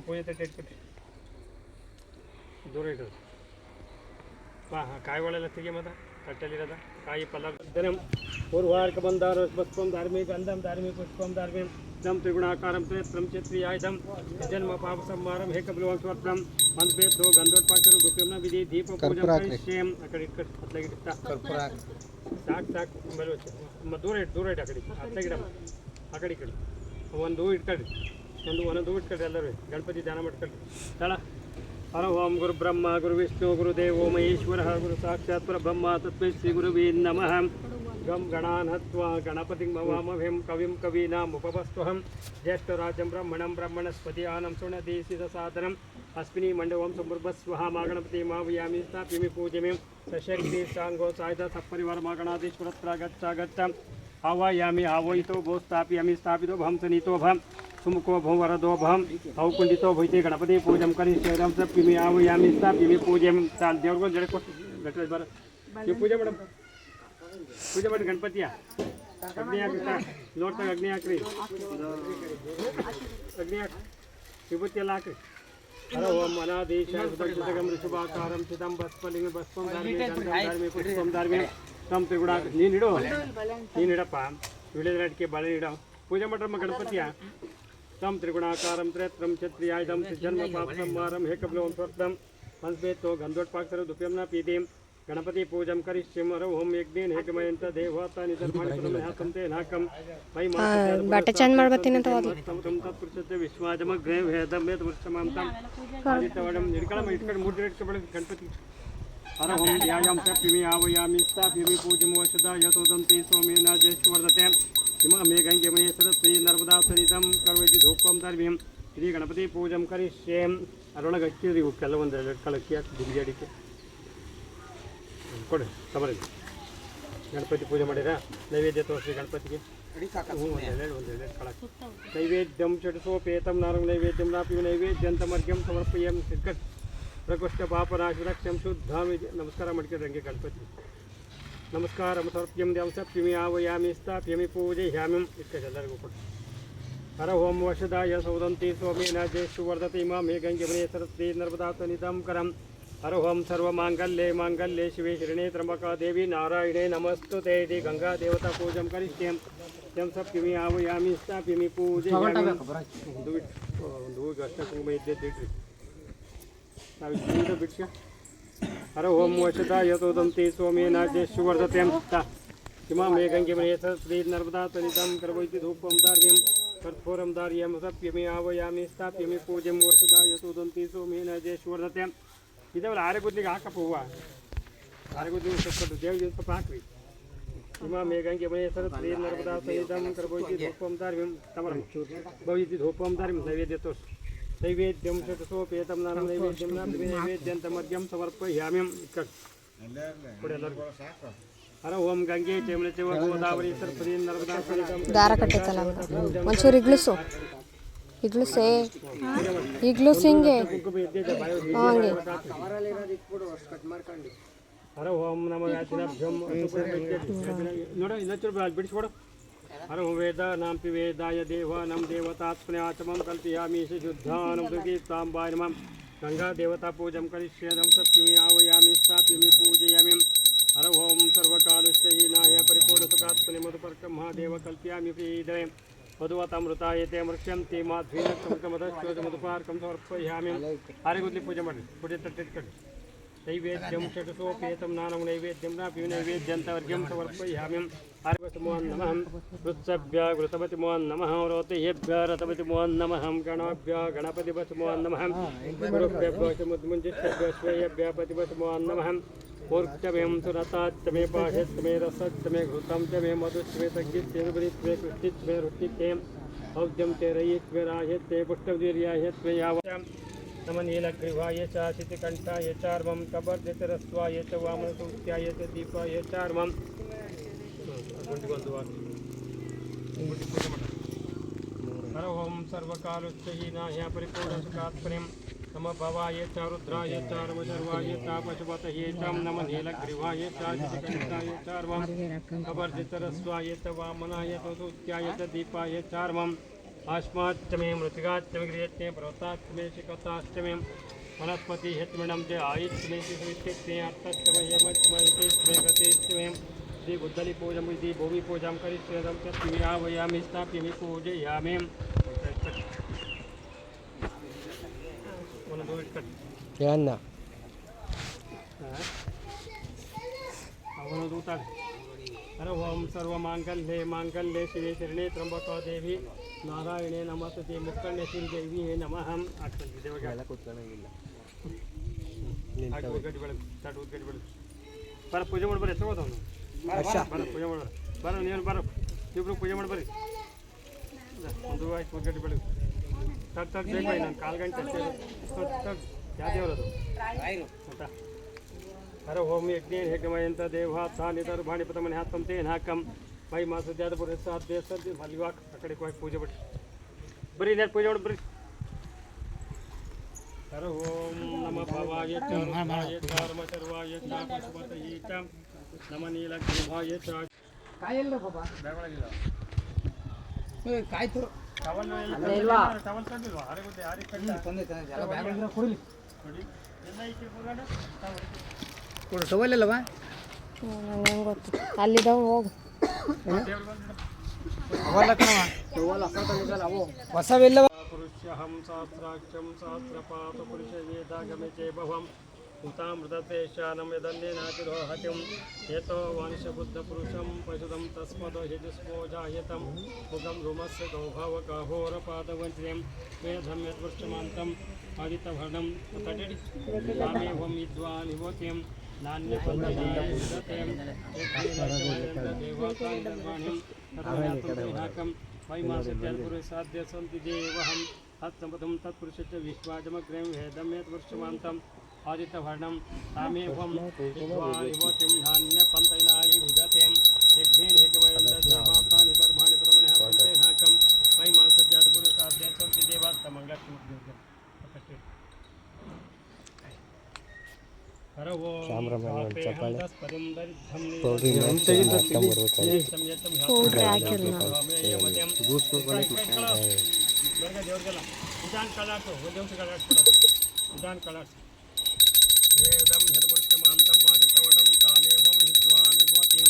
ಪೂಜೆ ತಟ್ಟೆ ಇಟ್ಬಿಟ್ಟು ದೂರ ಇಡೋದು. ಕಾಯಿಗಳೆಲ್ಲ ತೆಗಿ ಮತ ತಟ್ಟೆಲಿರದ ಕಾಯಿ ಪಲ್ಲರ್ಧನಂ ಪೂರ್ವಾರ್ಕ ಬಂದಾರ ಪುಷ್ಪಂ ಧಾರ್ಮಿಕ ಗಂಧಂ ಧಾರ್ಮಿಕ ಪುಷ್ಪಂ ಧಾರ್ಮಿಕ ನಮ್ ತ್ರಿಗುಣಾಕಾರಂ ತ್ರೇತ್ರಂ ಛತ್ರಿಯಾಯುಧಂ ಜನ್ಮ ಪಾಪ ಸಂಹಾರಂ ಹೇಕಬಿಲವಂಶವರ್ಣಂ ಮಂದ್ಬೇದ್ದೋ ಗಂಧೋತ್ಪಾಕರು ದುಪ್ಯಂನ ವಿಧಿ ದೀಪ ಪೂಜಂ ಕರಿಷ್ಯೇಂ ಆ ಕಡೆ ಇಟ್ಕಟ್ ಹತ್ತಲಾಗಿ ಇಟ್ಟ ಕರ್ಪೂರ ಸಾಕು ಆಮೇಲೆ ದೂರ ಇಟ್ಟು ಆ ಕಡೆ ಹತ್ತಲಾಗಿಡ ಆ ಕಡೆ ಈ ಕಡೆ ಒಂದು ಹೂ ಇಟ್ಕೊಳ್ರಿ ಒಂದೊಂದು ಹೂ ಇಟ್ಕೊಳ್ರಿ ಎಲ್ಲರೂ ಗಣಪತಿ ಧ್ಯಾನ ಮಾಡ್ಕೊಳ್ರಿ ತಳ ಹರ ಓಂ ಗುರು ಬ್ರಹ್ಮ ಗುರು ವಿಷ್ಣು ಗುರು ದೇವೋ ಮಹೇಶ್ವರ ಗುರು ಸಾಕ್ಷಾತ್ ಪರಬ್ರಹ್ಮ ತಸ್ಮೈ ಶ್ರೀ ಗುರುವೇ ನಮಃ ಗಂ ಗಣಾನ್ ಹತ್ವಾ ಗಣಪತಿಂ ಭವಾಮಹಂ ಕವಿಂ ಕವೀನಾಂ ಉಪವಸ್ತುಹಂ ಜ್ಯೇಷ್ಠರಾಜಂ ಬ್ರಹ್ಮಣಂ ಬ್ರಹ್ಮಣಸ್ಪತಿ ಆನಂ ಸುಣದೇಶಿತ ಸಾಧನಂ ಅಸ್ಮಿನಿ ಮಂಡವಂ ಸಮೃದ್ಧಸ್ವಹ ಮಾ ಗಣಪತಿ ಮಾವಯಾಮಿ ಸ್ಥಾಪಿಮಿ ಪೂಜೆಮಿ ಸಶಕ್ತಿ ಸಾಂಗೋ ಸಾಯುಧ ಸಪರಿವಾರ ಮಾ ಗಣಾಧೀಶ್ವರತ್ರ ಗಚ್ಚ ಆವಾಯಾಮಿ ಆವೋಯಿತೋ ಭೋ ಸ್ಥಾಪಿಯಾಮಿ ಸ್ಥಾಪಿತೋ ಭಂ ಸನೀತೋ ಭಂ ಸುಮುಖೋ ಭಂ ವರದೋ ಭಂ ಔಕುಂಡಿತೋ ಭೈತೆ ಗಣಪತಿ ಪೂಜಂ ಕರಿಷ್ಯೇರಂ ಸಪ್ಪಿಮಿ ಆವಯಾಮಿ ಸ್ಥಾಪಿಮಿ ಪೂಜೆಂ ತಾಲ್ ದೇವ್ರಿಗೊಂದು ಜಡೆ ಕೊಟ್ಟು ಗಟ್ಟಲೆ ಬರ ನೀವು ಪೂಜೆ ಮೇಡಮ್ ಪೂಜೆ ಮಾಡಿ ಗಣಪತಿಯ ಅಗ್ನಿ ಹಾಕಿ ನೋಡ್ತಾಗ ಅಗ್ನಿ ಹಾಕ್ರಿ ಅಗ್ನಿ ಹಾಕಿ ವಿಭೂತಿ ಎಲ್ಲ ಹಾಕ್ರಿ ಹರ ಓಂ ಅನಾದೇಶ ಸುಭಕ್ಷಿತಗಂ ಋಷಭಾಕಾರಂ ಚಿದಂ ಭಸ್ಮಲಿಂಗ ಭಸ್ಮಂ ಧಾರ್ಮಿ ಪುಷ್ಪಂ ಧಾರ್ಮಿ ತಮ್ಮ ತ್ರಿಗುಣ ನೀನು ಇಡಪ್ಪ ವಿಳೆದ ಅಡಿಕೆ ಬಾಳೆ ಇಡ ಪೂಜೆ ಮಾಡ್ರಮ್ಮ ಗಣಪತಿಯ ತಮ್ಮ ತ್ರಿಗುಣಾಕಾರಂ ತ್ರೇತ್ರಂ ಛತ್ರಿಯಾಯುಧಂ ಜನ್ಮ ಪಾಪ ಸಂಹಾರಂ ಹೇಕಬ್ಲವಂ ಸ್ವರ್ಧಂ ಹಂಸ್ಬೇತ್ತೋ ಗಂಧೋಟ್ಪಾಕ್ಷರ ದುಪ್ಯಂನ ಪೀತಿಂ ಗಣಪತಿ ಪೂಜಂ ಕರಿಷ್ಯಂ ಹರ ಓಂ ಯಜ್ಞೇನ ಹೇಕಮಯಂತ ದೇವತಾ ನಿಧರ್ಮಾಣಿ ಹಾಕಂತೆ ನಾಕಂ ಮೈ ಬಟ್ಟೆ ಚೇಂಜ್ ಮಾಡ್ಬತ್ತೀನಿ ಅಂತ ತತ್ಪುರುಷತೆ ವಿಶ್ವಾಜಮಗ್ರೇ ವೇದಂ ವೇದ ವೃಕ್ಷಮಾಂತಂ ಆದಿತ್ಯವಡಂ ಇಟ್ಕೊಂಡು ಮೂರು ಇಟ್ಕೊಬೇಡ ಗಣಪತಿ ಹರ ಓಂ ಯಾಯಾಂ ಸಪ್ಪಿಮಿ ಆವಯಾಮಿ ಸ್ಥಾಪಿಮಿ ಪೂಜಂ ವಶದ ಯತೋದಂತಿ ಸೋಮೇನ ಜೇಶ್ವರ್ಧತೆ ಹಿಮ ಮೇಘಂಗೆ ಮಣಿ ಸರಸ್ವತಿ ನರ್ಮದಾ ಸನಿಧಂ ಕರ್ವೈತಿ ಧೂಪಂ ಧರ್ಮ್ಯಂ ಶ್ರೀ ಗಣಪತಿ ಪೂಜಂ ಕರಿಷ್ಯೇಂ ಅದರೊಳಗೆ ಅಕ್ಕಿರಿ ಕೆಲವೊಂದು ಎರಡು ಕಳಕ್ಕಿ ಹಾಕಿ ದುಂಗಿ ಅಡಿಕೆ ಕೊಡಿ ತಬರಿ ಗಣಪತಿ ಪೂಜೆ ಮಾಡಿರಾ ನೈವೇದ್ಯ ತೋರಿಸಿ ಗಣಪತಿಗೆ ಒಂದೆರಡು ಕಳಕ್ಕೆ ನೈವೇದ್ಯಂ ಚಟಸೋಪೇತಂ ನಾರಂ ನೈವೇದ್ಯಂ ನಾಪಿ ನೈವೇದ್ಯಂತ ಮರ್ಗ್ಯಂ ಸಮರ್ಪಯಂ ಸಿಕ್ಕಟ್ ಪ್ರಕೋಷ್ಠ ಪಾಪನಾಶ ರಕ್ಷಂ ಶುದ್ಧಾಂ ನಮಸ್ಕಾರ ಮಾಡ್ಕೊಂಡ್ರೆ ಹಂಗೆ ಗಣಪತಿ ನಮಸ್ಕಾರ ಸಮರ್ಪ್ಯಂ ದೇವ ಸಪ್ಯಮಿ ಆವಯಾಮಿ ಸ್ಥಾಪ್ಯಮಿ ಪೂಜೆಯಾಮಿ ಇಟ್ಕೊಂಡು ಎಲ್ಲರಿಗೂ ಕೊಟ್ಟು ಹರ ಓಂ ವಶದಾಯ ಸೌದಂತಿ ಸೋಮೇನ ಜೇಶು ವರ್ಧತಿ ಮಾ ಮೇಘಂಗೆ ಮನೆ ಸರಸ್ವತಿ ನರ್ಮದಾ ಸನಿಧಂ ಕರಂ ಹರ ಓಂ ಸರ್ವಮಾಂಗಲ್ಯೆ ಮಾಂಗಲ್ಯೆ ಶಿವೆ ಶರಣೆ ತ್ರ್ಯಂಬಕ ದೇವಿ ನಾರಾಯಣೆ ನಮಸ್ತುತೆ ಇತಿ ಗಂಗಾ ದೇವತಾ ಪೂಜಂ ಕರಿಷ್ಯಂ ಯಂ ಸಪ್ಯಮಿ ಆವಯಾಮಿ ಸ್ಥಾಪ್ಯಮಿ ಪೂಜೆಯಾಮಿ ಒಂದು ಹೂವಿಗೆ ಅಷ್ಟ ಕುಂಕುಮ ಇದ್ದಿದ್ದಿಟ್ರಿ ನಾವು ಬಿಡ್ಸ ಹರ ಓಂ ವಶದ ಯತೋದಂತಿ ಸೋಮೇನ ಜೇಶು ವರ್ಧತೆ ಅಂತ ಹಿಮ ಮೇಘಂಗೆ ಮನೆ ಸರಸ್ವತಿ ನರ್ಮದಾ ಸನಿಧಂ ಕರ್ವೈತಿ ಧೂಪಂ ಧಾರ್ಮ್ಯಂ ಕರ್ಪೂರಂ ಧಾರ್ಯಂ ಸಪ್ಯಮಿ ಆವಯಾಮಿ ಸ್ಥಾಪ್ಯಮಿ ಪೂಜಂ ವಶದ ಯತೋದಂತಿ ಸೋಮೇನ ಜೇಶು ವರ್ಧತೆ ಇದಾವಲ್ಲ ಆರೆಗುದ್ಲಿಗೆ ಹಾಕಪ್ಪ ಹೂವು ಆರೆಗುದ್ಲಿಗೆ ಸ್ವಲ್ಪ ದೇವ್ರಿಗೆ ಸ್ವಲ್ಪ ಹಾಕ್ರಿ ಹಿಮ ಮೇಘಂಗೆ ಮನೆ ಸರಸ್ವತಿ ನರ್ಮದಾ ಸನಿಧಂ ಕರ್ವೈತಿ ಧೂಪಂ ಧಾರ್ಮ್ಯಂ ತಮರಂ ಭವಿತಿ ಧೂಪಂ ಧಾರ್ಮ್ಯಂ ನೈವೇದ್ಯ ತೋರಿಸಿ ನೈವೇದ್ಯಂ ಶತಸೋಪೇತಂ ನಾನು ನೈವೇದ್ಯಂ ನೈವೇದ್ಯಂತ ಮರ್ಗ್ಯಂ ಸಮರ್ಪಯಾಮ್ಯಂ ಕೊಡಿ ಎಲ್ಲರಿಗೂ ಹರ ಓಂ ಗಂಗೆ ಚೇಮಲ ಚೇವ ಗೋದಾವರಿ ಸರಸ್ವತಿ ನರ್ಮದಾ ಸನಿಧಂ ದಾರ ಕಟ್ಟೈತಲ್ಲ ಒಂಚೂರು ಇಗ್ಲುಸೇ ಹಿಂಗೆ ಕುಂಕುಮ ಇದ್ದಿದ್ದೆ ಹಂಗೆ ಹರ ಓಂ ನಮೋ ಯಾತಿನಭ್ಯಂ ನೋಡ ಇನ್ನೊಂಚೂರು ಬಿಡಿಸ್ಕೊಡು ಹರ ಓಂ ವೇದ ನಾಂಪಿ ವೇದಾಯ ದೇವ ನಮ್ ದೇವತಾತ್ಮನ್ಯಾಚಮಂ ಕಲ್ಪಯಾಮಿ ಶುದ್ಧಾನಂ ದುರ್ಗೀತಾಂಬಾಯ ನಮಃ ಗಂಗಾ ದೇವತಾ ಪೂಜಂ ಕರಿಷ್ಯೇದಂ ಸಪ್ಯಮಿ ಆವಯಾಮಿ ಸ್ಥಾಪ್ಯಮಿ ಪೂಜಯಾಮಿ ಹರ ಓಂ ಸರ್ವಕಾಲುಷ್ಯಹೀನಾಯ ಪರಿಪೂರ್ಣಸುಖಾತ್ಮನೆ ಮಧುಪರ್ಕ ಮಹಾದೇವ ಕಲ್ಪಯಾಮಿ ಪ್ರೀದಯ ಮಧುವತಾಮೃತಾಯತೆ ಮೃಕ್ಷ್ಯಂತಿ ಮಾಧ್ವೀನಕ್ಷಮದಶ್ಚೋದ ಮಧುಪಾರ್ಕಂ ಸಮರ್ಪಯಾಮಿ ಆರೆಗುದ್ಲಿ ಪೂಜೆ ಮಾಡಿ ಪೂಜೆ ತಟ್ಟಿಟ್ಕೊಂಡು ನೈವೇದ್ಯಂ ಚಟಸೋಪೇತಂ ನಾನಂ ನೈವೇದ್ಯಂ ನಾಪಿ ನೈವೇದ್ಯಂತ ವರ್ಗ್ಯಂ ಸಮರ್ಪಯಾಮಿ ಆರ್ಗತಮೋ ನಮಃ ವೃತ್ಸಭ್ಯ ಋತಪತಿಮೋ ನಮಃ ರೋತೇಭ್ಯ ರತಪತಿಮೋ ನಮಃ ಗಣಾಭ್ಯ ಗಣಪತಿಪತಿಮೋ ನಮಃ ಗುರುಭ್ಯಭ್ಯೋ ಮುದ್ಮುಂಜಿಷ್ಠಭ್ಯ ಶ್ರೇಯಭ್ಯ ಪತಿಪತಿಮೋ ನಮಃ ऊर्चमें सुरताच्चमे पाठ्यच्चमे रसच्चमे घृतं च मे मधुच्चमे तग्गिच्चमे कृष्टिच्चमे रुचिच्चे औद्यं च रयिच्चमे राह्यच्चे पुष्टवीर्याह्यच्चमे यावत् नमनीलग्रीवाय च शितिकण्ठाय चार्मं कबर्दितरस्वाय च वामनसूत्याय च दीपाय चार्मं हर ओं सर्वकालोच्चहीनाय परिपूर्णसुखात्मने नम भवाय च रुद्राय च रमशर्वाय च पशुपतये च नम नीलग्रीवाय च शितिकण्ठाय चार्मं कबर्दितरस्वाय च वामनाय च सूत्याय च दीपाय चार्मम् आश्माच्चमे मृतिकाच्चमे गृहच्चमे पर्वताच्चमे शिखताच्चमे वनस्पति हितमणम ते आयुष्में सविष्टिते अर्थत्वयमत्मयते गतिस्वयं श्री बुद्धली पूजम इति भूमि पूजां करिष्येदं च तिमिरावयामि स्थाप्यामि पूजयामि ಒಂದು ಇಟ್ಕಟ್ಟು ಏನ ಅವನು ದೂತಾಳೆ ಹರ ಓಂ ಸರ್ವಮಾಂಗಲ್ಯೆ ಮಾಂಗಲ್ಯೆ ಶಿವೆ ಶರಣೆ ತ್ರ್ಯಂಬಕ ದೇವಿ ನಾರಾಯಣೆ ನಮಸ್ತುತೆ ಮುಕ್ಕಣ್ಯ ಶ್ರೀ ದೇವಿ ನಮಃ ಆಗ್ತದೆ ದೇವಗೆ ಎಲ್ಲ ಕೂತ್ಕೊಳ್ಳೋಂಗಿಲ್ಲ ಗಡ್ಡಿ ಬೆಳಕು ತಟ್ಟು ಗಡ್ಡಿ ಬೆಳಕು ಬರ ಪೂಜೆ ಮಾಡಿ ಬರ್ರಿ ತಗೋದವನು ಬರ ಪೂಜೆ ಮಾಡಿ ಬರ ನೀನು ಬರ ಇಬ್ರು ಪೂಜೆ ಮಾಡಿ ಬರ್ರಿ ಒಂದು ಆಯ್ತು ಗಡ್ಡಿ ಬೆಳಕು ತಟ್ ತಟ್ ಬೇಕು ನಾನು ಕಾಲು ಗಂಟೆ ತಟ್ ಯಾವ ದೇವರದು ಆಯ್ತಾ ಹರ ಓಂ ಯಜ್ಞ ಹೇಗಮಯಂತ ದೇವಾತ್ಥ ನಿಧರ್ ಭಾಣಿಪತ ಮನೆ ಹಾಕಂ ತೇನ್ ಹಾಕಂ ಮೈ ಮಾಸ ದ್ಯಾದ ಪುರ ಸಾಧ್ಯ ಸದ್ಯ ಮಲ್ವಾಕ್ ಆ ಕಡೆ ಹೋಗಿ ಪೂಜೆ ಬಿಟ್ಟು ಬರೀ ನೇರ ಪೂಜೆ ಮಾಡಿ ಬರೀ ಹರ ಓಂ ನಮ ಭವಾಯ ಚಾರ್ವಾಯ ಚಾರ್ಮ ಚರ್ವಾಯ ಚಾಪಸ್ಮತಯೇ ಚ ನಮ ನೀಲಗ್ರೀವಾಯ ಚ ಕಾಯಲ್ಲ ಬಾಬಾ ಬೆಳಗಿಲ್ಲ ಕಾಯ್ತು ಟವಲ್ ಇಲ್ವಾ? ಟವಲ್ ತಂದಿಲ್ವಾ ಆರಿಗೆ ಆರಿಗೆ ಕಟ್ಟ ತಂದೆ ಎಲ್ಲ ಬ್ಯಾಗ್ ಕೊಡಲಿ ನೋಡಿ ಎಲ್ಲ ಇಕ್ಕಿ ಹೋಗೋಣ ಕೊಡು ಟವಲ್ ಅಲ್ಲವಾ ನಂಗೆ ಗೊತ್ತು ಅಲ್ಲಿದ್ದಾವ ಹೋಗು ಹೊಸವೆಲ್ಲವ पुरुषहं सहस्राक्षं सहस्रपात पुरुषवेदागमे चेभवं उतामृततेशानं यदन्येनातिरोहतिं यतो वंशबुद्धपुरुषं पशुदं तस्मदो हिजुस्मो जायतं मुखं रुमस्य गौभवकहोरपादवन्त्र्यं वेदं यद्वृष्टमान्तम् आदितवर्णं तटि रामेवं विद्वान् युवतीं नान्यपन्थीयं देवतानिर्वाणीं सर्वव्यापकं वैमासिद्यात्पुरे साध्य सन्ति देवहं तत्सम्पदं तत्पुरुषस्य विश्वाजमग्रं वेदं यद्वर्षमान्तम् आदितवर्णं तामेवं विद्वानिवतिं नान्यपन्थैनाय विदतें यज्ञेन हेकमयं देवातानि धर्माणि प्रथमने हसन्ते नाकं वैमासिद्यात्पुरे साध्य सन्ति देवात्तमङ्गलम् हर ओम दस्पदं दरिद्रं निदान कलाटो उद्यम से कलाटो निदान कलाट वेदम यद्वर्षमान्तं आदितवडं तामेवं विद्वान् विभूतिं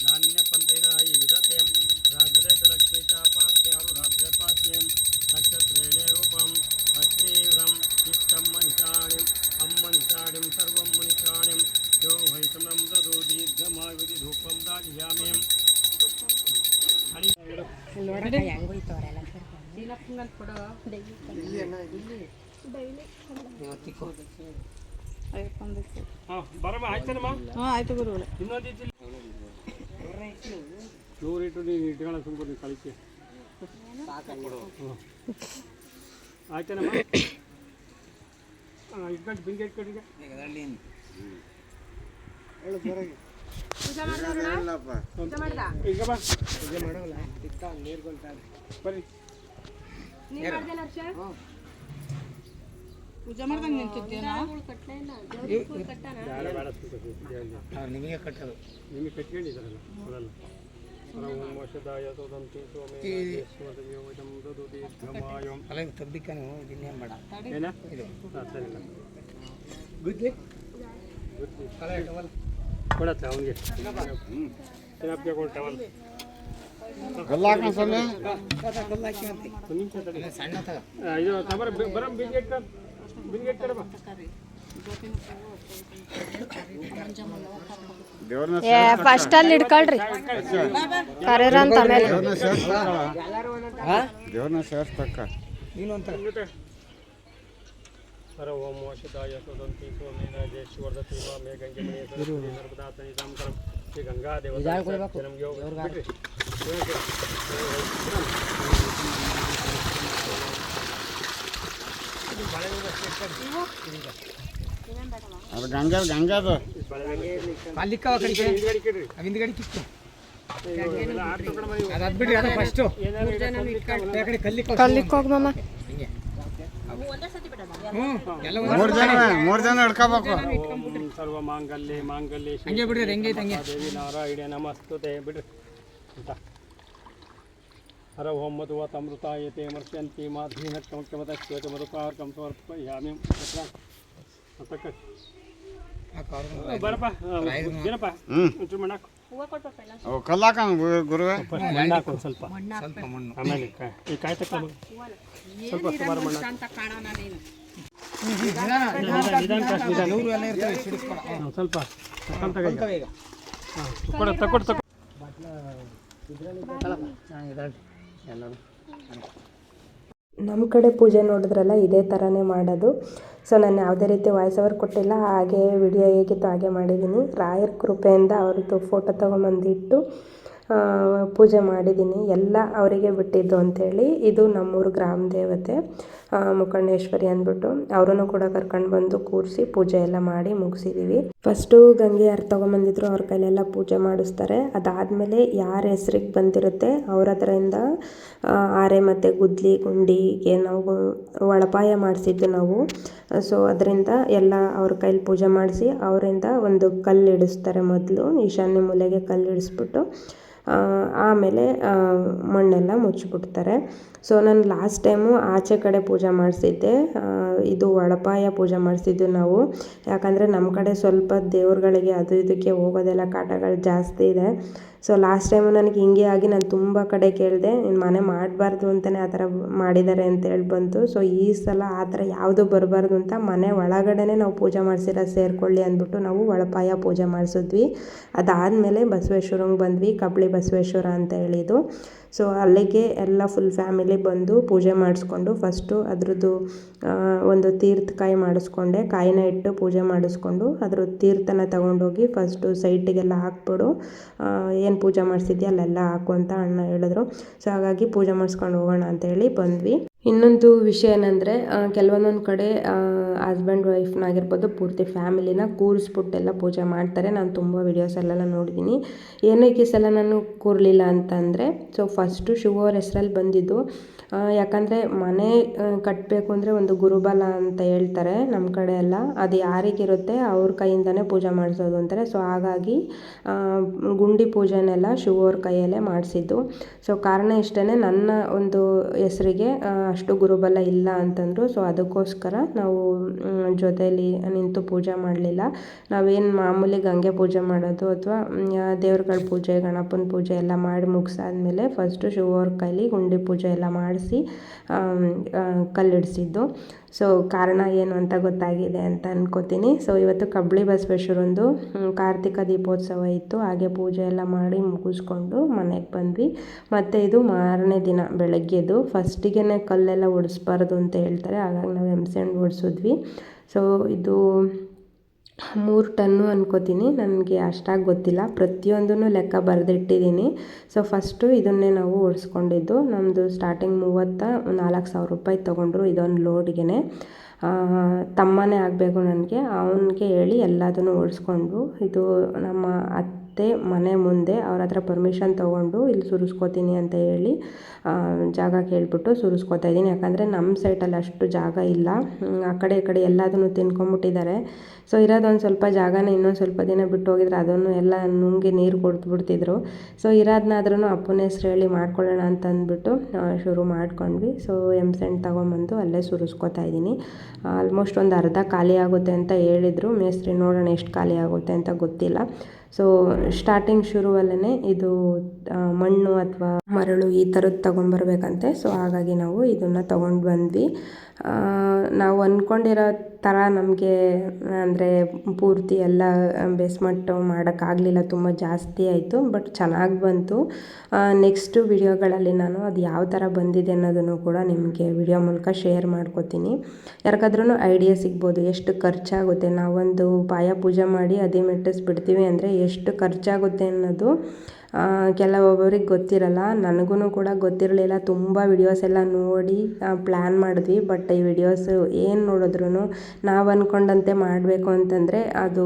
नान्यपन्थैनाय विदतें राजविदयलक्ष्मी चापाप्त्यारुरात्र्यपास्यं नक्षत्रेणे रूपं अश्रीव्रं इष्टं मनिषाणिम् अम्मनिषाणिं सर्वं मनिषाणिं यो वैष्णवं ददो दीर्घमायुधि धूपं दाज्यामि ಬರಮ್ಮ ಆಯ್ತೇನಮ್ಮ ಆಯ್ತು ಗುರುಗಳೇ ಇನ್ನೊಂದು ನೂರಿಟ್ಟು ನೀನು ಇಟ್ಕೊಳ್ಳೋ ಸುಮ್ಮನೆ ಕಳಿಸಿ ಆಯ್ತೇನಮ್ಮ ಇಟ್ಕೊಂಡು ಬಿಂಗೆ ಇಟ್ಕೊಂಡು ಈಗ ಬಾ ಬರ್ರಿ ಪೂಜೆ ಮಾಡ್ದಂಗೆ ನಿಂತಿದ್ದೇನಾ ನಿಮಗೆ ಕಟ್ಟೋದು ನಿಮಗೆ ಕಟ್ಕೊಂಡಿದ್ದಾರಲ್ಲ ಅದಲ್ಲ ಸರ್ವಂ ವಶದಾಯ ಸೋದಂತಿ ಸೋಮೇ ಯೋಜಂ ದದು ದೀರ್ಘಮಾಯಂ ಅಲ್ಲ ತಬ್ಬಿಕನು ಇನ್ನೇನು ಬೇಡ ಏನ ಇದು ಸರಿ ಗುದ್ಲಿ ಕಲೆ ಟವಲ್ ಕೊಡತ್ತೆ ಅವನಿಗೆ ಚಿನ್ನಪ್ಪಿಗೆ ಕೊಡು ಟವಲ್ ಒಂದು ನಿಮಿಷ ತಡಿ ಸಣ್ಣ ತಗ ಇದು ತಮರ ಬರಂ ಬಿಂಗೆಟ್ ಕಡೆ ಬಾ ಫಸ್ಟ್ ಅಲ್ಲಿ ಇಡ್ಕೊಳ್ರಿ ಕರೀರ ಅಂತ ಆಮೇಲೆ ದೇವ್ರನ್ನ ಸೇರಿಸ್ತಕ್ಕ ನೀನು ಅಂತ ಹರ ಓಂ ವಶದಾಯ ಸೋದಂತಿ ಸೋಮೇನ ಜಯಶ್ವರ್ಧತಿ ಮೇ ಗಂಗೆ ಮೇ ಸರಸ್ವತಿ ಸರ್ವದಾತನಿ ದಾಮಕರಂ ಶ್ರೀ ಗಂಗಾ ದೇವತಾ ಜನಂ ಯೋ ಬಿಡ್ರಿ ಅದು ಗಂಗಾದು ಅಲ್ಲಿಕ್ಕವ ಕಡಿಕೆ ಹಿಂದ್ಗಡೆ ಕಿತ್ತು ಆಟೋ ಕಡೆ ಮನೆ ಅದು ಬಿಡ್ರಿ ಅದು ಫಸ್ಟು ಕಡೆ ಕಲ್ಲಿಕ್ಕೆ ಹೋಗಿ ಮಾಮ ಮೂರು ಜನ ಹಿಡ್ಕೋಬೇಕು ಓಂ ಸರ್ವ ಮಾಂಗಲ್ಯೆ ಮಾಂಗಲ್ಯೆ ಹಂಗೆ ಬಿಡ್ರಿ ಹೆಂಗೈತೆ ಹಂಗೆ ದೇವಿ ನಾರಾಯಣ ನಮಸ್ತುತೆ ಬಿಡ್ರಿ ಅಂತ ಹರ ಓಂ ಮಧುವತ ಅಮೃತಾಯತೆ ಮರ್ಷ್ಯಂತಿ ಮಾಧೀನಕ್ಕಮಕ್ಷಮತ ಶ್ವೇತ ಮಧುಕಾರ್ಕಂ ಸಮರ್ಪಯಾಮಿ ಬರಪ್ಪ ಏನಪ್ಪ ಒಂಚೂರು ಮಣ್ಣಾಕು ಕಲ್ಲಾಕ ಗುರುವೆ ಮಣ್ಣಾಕು ಒಂದು ಸ್ವಲ್ಪ ಆಮೇಲೆ ಈ ಕಾಯಿ ತಗೊಂಡು ಸ್ವಲ್ಪ ಸುಮಾರು ಮಣ್ಣಾಕು ಸ್ವಲ್ಪ ತಕೊಡು ನಮ್ಮ ಕಡೆ ಪೂಜೆ ನೋಡಿದ್ರಲ್ಲ ಇದೇ ಥರನೇ ಮಾಡೋದು. ಸೊ ನಾನು ಯಾವುದೇ ರೀತಿ ವಾಯ್ಸ್ ಓವರ್ ಕೊಟ್ಟಿಲ್ಲ, ಹಾಗೆ ವಿಡಿಯೋ ಹೇಗಿತ್ತು ಹಾಗೆ ಮಾಡಿದ್ದೀನಿ. ರಾಯರ ಕೃಪೆಯಿಂದ ಅವ್ರದ್ದು ಫೋಟೋ ತೊಗೊಂಬಂದಿಟ್ಟು ಪೂಜೆ ಮಾಡಿದ್ದೀನಿ. ಎಲ್ಲ ಅವರಿಗೆ ಬಿಟ್ಟಿದ್ದು ಅಂಥೇಳಿ. ಇದು ನಮ್ಮೂರು ಗ್ರಾಮ ದೇವತೆ ಮುಖಂಡೇಶ್ವರಿ ಅಂದ್ಬಿಟ್ಟು ಅವರನ್ನು ಕೂಡ ಕರ್ಕೊಂಡು ಬಂದು ಕೂರಿಸಿ ಪೂಜೆ ಎಲ್ಲ ಮಾಡಿ ಮುಗಿಸಿದ್ದೀವಿ. ಫಸ್ಟು ಗಂಗೆ ಯಾರು ತೊಗೊಂಬಂದಿದ್ರು ಅವ್ರ ಕೈಲೆಲ್ಲ ಪೂಜೆ ಮಾಡಿಸ್ತಾರೆ. ಅದಾದಮೇಲೆ ಯಾರ ಹೆಸ್ರಿಗೆ ಬಂದಿರುತ್ತೆ ಅವ್ರ ಹತ್ರದಿಂದ ಆರೆ ಮತ್ತು ಗುದ್ಲಿ ಗುಂಡಿಗೆ ನಾವು ಒಳಪಾಯ ಮಾಡಿಸಿದ್ದು ನಾವು. ಸೊ ಅದರಿಂದ ಎಲ್ಲ ಅವ್ರ ಕೈಲಿ ಪೂಜೆ ಮಾಡಿಸಿ ಅವರಿಂದ ಒಂದು ಕಲ್ಲು ಇಡಿಸ್ತಾರೆ. ಮೊದಲು ಈಶಾನ್ಯ ಮೂಲೆಗೆ ಕಲ್ಲು ಇಡಿಸ್ಬಿಟ್ಟು ಆಮೇಲೆ ಮಣ್ಣೆಲ್ಲ ಮುಚ್ಚಿಬಿಡ್ತಾರೆ. ಸೊ ನಾನು ಲಾಸ್ಟ್ ಟೈಮು ಆಚೆ ಕಡೆ ಪೂಜೆ ಮಾಡಿಸಿದ್ದೆ. ಇದು ಒಳಪಾಯ ಪೂಜೆ ಮಾಡಿಸಿದ್ದು ನಾವು. ಯಾಕಂದರೆ ನಮ್ಮ ಕಡೆ ಸ್ವಲ್ಪ ದೇವ್ರುಗಳಿಗೆ ಅದು ಇದಕ್ಕೆ ಹೋಗೋದೆಲ್ಲ ಕಾಟಗಳು ಜಾಸ್ತಿ ಇದೆ. ಸೊ ಲಾಸ್ಟ್ ಟೈಮು ನನಗೆ ಹಿಂಗೆ ಆಗಿ ನಾನು ತುಂಬ ಕಡೆ ಕೇಳಿದೆ, ನಿನ್ನ ಮನೆ ಮಾಡಬಾರ್ದು ಅಂತಲೇ ಆ ಥರ ಮಾಡಿದ್ದಾರೆ ಅಂತೇಳಿ ಬಂತು. ಸೊ ಈ ಸಲ ಆ ಥರ ಯಾವುದು ಬರಬಾರ್ದು ಅಂತ ಮನೆ ಒಳಗಡೆ ನಾವು ಪೂಜೆ ಮಾಡಿಸಿರೋ ಸೇರಿಕೊಳ್ಳಿ ಅಂದ್ಬಿಟ್ಟು ನಾವು ಒಳಪಾಯ ಪೂಜೆ ಮಾಡಿಸಿದ್ವಿ. ಅದಾದಮೇಲೆ ಬಸವೇಶ್ವರಂಗೆ ಬಂದ್ವಿ, ಕಬ್ಳಿ ಬಸವೇಶ್ವರ ಅಂತ ಹೇಳಿದ್ದು. ಸೊ ಅಲ್ಲಿಗೆ ಎಲ್ಲ ಫುಲ್ ಫ್ಯಾಮಿಲಿ ಬಂದು ಪೂಜೆ ಮಾಡಿಸ್ಕೊಂಡು ಫಸ್ಟು ಅದ್ರದ್ದು ಒಂದು ತೀರ್ಥಕಾಯಿ ಮಾಡಿಸ್ಕೊಂಡೆ. ಕಾಯಿನ ಇಟ್ಟು ಪೂಜೆ ಮಾಡಿಸ್ಕೊಂಡು ಅದ್ರ ತೀರ್ಥನ ತಗೊಂಡೋಗಿ ಫಸ್ಟು ಸೈಟಿಗೆಲ್ಲ ಹಾಕ್ಬಿಡು, ಏನು ಪೂಜೆ ಮಾಡಿಸಿದ್ಯಾ ಅಲ್ಲೆಲ್ಲ ಹಾಕು ಅಂತ ಅಣ್ಣ ಹೇಳಿದ್ರು. ಸೊ ಹಾಗಾಗಿ ಪೂಜೆ ಮಾಡಿಸ್ಕೊಂಡು ಹೋಗೋಣ ಅಂತೇಳಿ ಬಂದ್ವಿ. ಇನ್ನೊಂದು ವಿಷಯ ಏನಂದರೆ ಕೆಲವೊಂದೊಂದು ಕಡೆ ಹಸ್ಬೆಂಡ್ ವೈಫ್ನಾಗಿರ್ಬೋದು ಪೂರ್ತಿ ಫ್ಯಾಮಿಲಿನ ಕೂರಿಸ್ಬಿಟ್ಟೆಲ್ಲ ಪೂಜೆ ಮಾಡ್ತಾರೆ. ನಾನು ತುಂಬ ವೀಡಿಯೋಸಲ್ಲೆಲ್ಲ ನೋಡಿದ್ದೀನಿ. ಏನಕ್ಕೆ ಈ ಸಲ ನಾನು ಕೂರಲಿಲ್ಲ ಅಂತಂದರೆ, ಸೊ ಫಸ್ಟು ಶಿವ ಅವ್ರ ಹೆಸ್ರಲ್ಲಿ ಬಂದಿದ್ದು. ಯಾಕಂದರೆ ಮನೆ ಕಟ್ಟಬೇಕು ಅಂದರೆ ಒಂದು ಗುರುಬಲ ಅಂತ ಹೇಳ್ತಾರೆ ನಮ್ಮ ಕಡೆ ಎಲ್ಲ. ಅದು ಯಾರಿಗಿರುತ್ತೆ ಅವ್ರ ಕೈಯಿಂದನೇ ಪೂಜೆ ಮಾಡಿಸೋದು ಅಂತಾರೆ. ಸೊ ಹಾಗಾಗಿ ಗುಂಡಿ ಪೂಜೆನೆಲ್ಲ ಶಿವ ಅವ್ರ ಕೈಯಲ್ಲೇ ಮಾಡಿಸಿದ್ದು. ಸೊ ಕಾರಣ ಇಷ್ಟೇ, ನನ್ನ ಒಂದು ಹೆಸರಿಗೆ ಅಷ್ಟು ಗುರುಬಲ ಇಲ್ಲ ಅಂತಂದರು. ಸೊ ಅದಕ್ಕೋಸ್ಕರ ನಾವು ಜೊತೆಯಲ್ಲಿ ನಿಂತು ಪೂಜೆ ಮಾಡಲಿಲ್ಲ. ನಾವೇನು ಮಾಮೂಲಿ ಗಂಗೆ ಪೂಜೆ ಮಾಡೋದು ಅಥವಾ ದೇವ್ರಗಳ ಪೂಜೆ ಗಣಪನ ಪೂಜೆ ಎಲ್ಲ ಮಾಡಿ ಮುಗಿಸಾದ್ಮೇಲೆ ಫಸ್ಟು ಶಿವ ಅವ್ರ ಕೈಲಿ ಗುಂಡಿ ಪೂಜೆ ಎಲ್ಲ ಮಾಡಿಸಿ ಕಲ್ಲಿಡಿಸಿದ್ದು. ಸೊ ಕಾರಣ ಏನು ಅಂತ ಗೊತ್ತಾಗಿದೆ ಅಂತ ಅನ್ಕೋತೀನಿ. ಸೊ ಇವತ್ತು ಕಬ್ಳಿ ಬಸವೇಶ್ವರಂದು ಕಾರ್ತಿಕ ದೀಪೋತ್ಸವ ಇತ್ತು. ಹಾಗೆ ಪೂಜೆ ಎಲ್ಲ ಮಾಡಿ ಮುಗಿಸ್ಕೊಂಡು ಮನೆಗೆ ಬಂದ್ವಿ. ಮತ್ತು ಇದು ಮಾರನೇ ದಿನ ಬೆಳಗ್ಗೆದು. ಫಸ್ಟಿಗೆ ಕಲ್ಲೆಲ್ಲ ಒಡಿಸ್ಬಾರ್ದು ಅಂತ ಹೇಳ್ತಾರೆ, ಹಾಗಾಗಿ ನಾವು ಎಮ್ಸೆಂಡ್ ಒಡಿಸಿದ್ವಿ. ಸೊ ಇದು 3 ಟನ್ನು ಅನ್ಕೋತೀನಿ, ನನಗೆ ಅಷ್ಟಾಗಿ ಗೊತ್ತಿಲ್ಲ. ಪ್ರತಿಯೊಂದನ್ನು ಲೆಕ್ಕ ಬರೆದಿಟ್ಟಿದ್ದೀನಿ. ಸೊ ಫಸ್ಟು ಇದನ್ನೇ ನಾವು ಓಡಿಸ್ಕೊಂಡಿದ್ದು. ನಮ್ಮದು ಸ್ಟಾರ್ಟಿಂಗ್ 34,000 ರೂಪಾಯಿ ತೊಗೊಂಡ್ರು ಇದೊಂದು ಲೋಡ್ಗೆ. ತಮ್ಮನೇ ಆಗಬೇಕು ನನಗೆ, ಅವನಿಗೆ ಹೇಳಿ ಎಲ್ಲದನ್ನು ಓಡಿಸ್ಕೊಂಡು, ಇದು ನಮ್ಮ ಅತ್ತೆ ಮನೆ ಮುಂದೆ ಅವ್ರ ಹತ್ರ ಪರ್ಮಿಷನ್ ತೊಗೊಂಡು ಇಲ್ಲಿ ಸುರಿಸ್ಕೋತೀನಿ ಅಂತ ಹೇಳಿ ಜಾಗ ಕೇಳಿಬಿಟ್ಟು ಸುರಿಸ್ಕೋತಾ ಇದ್ದೀನಿ. ಯಾಕಂದರೆ ನಮ್ಮ ಸೈಟಲ್ಲಿ ಅಷ್ಟು ಜಾಗ ಇಲ್ಲ, ಆ ಕಡೆ ಈ ಕಡೆ ಎಲ್ಲದನ್ನು ತಿನ್ಕೊಂಬಿಟ್ಟಿದ್ದಾರೆ. ಸೊ ಇರೋದೊಂದು ಸ್ವಲ್ಪ ಜಾಗನ ಇನ್ನೊಂದು ಸ್ವಲ್ಪ ದಿನ ಬಿಟ್ಟು ಹೋಗಿದ್ರೆ ಅದನ್ನು ಎಲ್ಲ ನುಂಗಿ ನೀರು ಕೊಡ್ಬಿಡ್ತಿದ್ರು. ಸೊ ಇರೋದನ್ನಾದ್ರೂ ಅಪ್ಪನ ಹೆಸ್ರು ಹೇಳಿ ಮಾಡ್ಕೊಳ್ಳೋಣ ಅಂತ ಅಂದ್ಬಿಟ್ಟು ಶುರು ಮಾಡ್ಕೊಂಡ್ವಿ. ಸೊ ಎಮ್ಸೆಂಡ್ ತೊಗೊಂಬಂದು ಅಲ್ಲೇ ಸುರಿಸ್ಕೋತಾ ಇದ್ದೀನಿ. ಆಲ್ಮೋಸ್ಟ್ ಒಂದು ಅರ್ಧ ಖಾಲಿ ಆಗುತ್ತೆ ಅಂತ ಹೇಳಿದರು ಮೇಸ್ತ್ರಿ. ನೋಡೋಣ ಎಷ್ಟು ಖಾಲಿ ಆಗುತ್ತೆ ಅಂತ ಗೊತ್ತಿಲ್ಲ. ಸೊ ಸ್ಟಾರ್ಟಿಂಗ್ ಶುರುವಲ್ಲೇ ಇದು ಮಣ್ಣು ಅಥವಾ ಮರಳು ಈ ಥರದ್ದು ತೊಗೊಂಬರ್ಬೇಕಂತೆ. ಸೊ ಹಾಗಾಗಿ ನಾವು ಇದನ್ನು ತೊಗೊಂಡು ಬಂದ್ವಿ. ನಾವು ಅಂದ್ಕೊಂಡಿರೋ ಥರ ನಮಗೆ ಅಂದರೆ ಪೂರ್ತಿ ಎಲ್ಲ ಬೇಸ್ಮೆಂಟು ಮಾಡೋಕ್ಕಾಗಲಿಲ್ಲ, ತುಂಬ ಜಾಸ್ತಿ ಆಯಿತು. ಬಟ್ ಚೆನ್ನಾಗಿ ಬಂತು. ನೆಕ್ಸ್ಟು ವಿಡಿಯೋಗಳಲ್ಲಿ ನಾನು ಅದು ಯಾವ ಥರ ಬಂದಿದೆ ಅನ್ನೋದನ್ನು ಕೂಡ ನಿಮಗೆ ವಿಡಿಯೋ ಮೂಲಕ ಶೇರ್ ಮಾಡ್ಕೋತೀನಿ. ಯಾರಿಗಾದ್ರೂ ಐಡಿಯಾ ಸಿಗ್ಬೋದು ಎಷ್ಟು ಖರ್ಚಾಗುತ್ತೆ. ನಾವೊಂದು ಪಾಯ ಪೂಜೆ ಮಾಡಿ ಅದೇ ಮೆಟ್ಟಿಸ್ಬಿಡ್ತೀವಿ ಅಂದರೆ ಎಷ್ಟು ಖರ್ಚಾಗುತ್ತೆ ಅನ್ನೋದು ಕೆಲವೊಬ್ಬರಿಗೆ ಗೊತ್ತಿರಲ್ಲ. ನನಗೂ ಕೂಡ ಗೊತ್ತಿರಲಿಲ್ಲ. ತುಂಬ ವಿಡಿಯೋಸ್ ಎಲ್ಲ ನೋಡಿ ಪ್ಲ್ಯಾನ್ ಮಾಡಿದ್ವಿ. ಬಟ್ ಈ ವಿಡಿಯೋಸು ಏನು ನೋಡಿದ್ರೂ ನಾವು ಅಂದ್ಕೊಂಡಂತೆ ಮಾಡಬೇಕು ಅಂತಂದರೆ ಅದು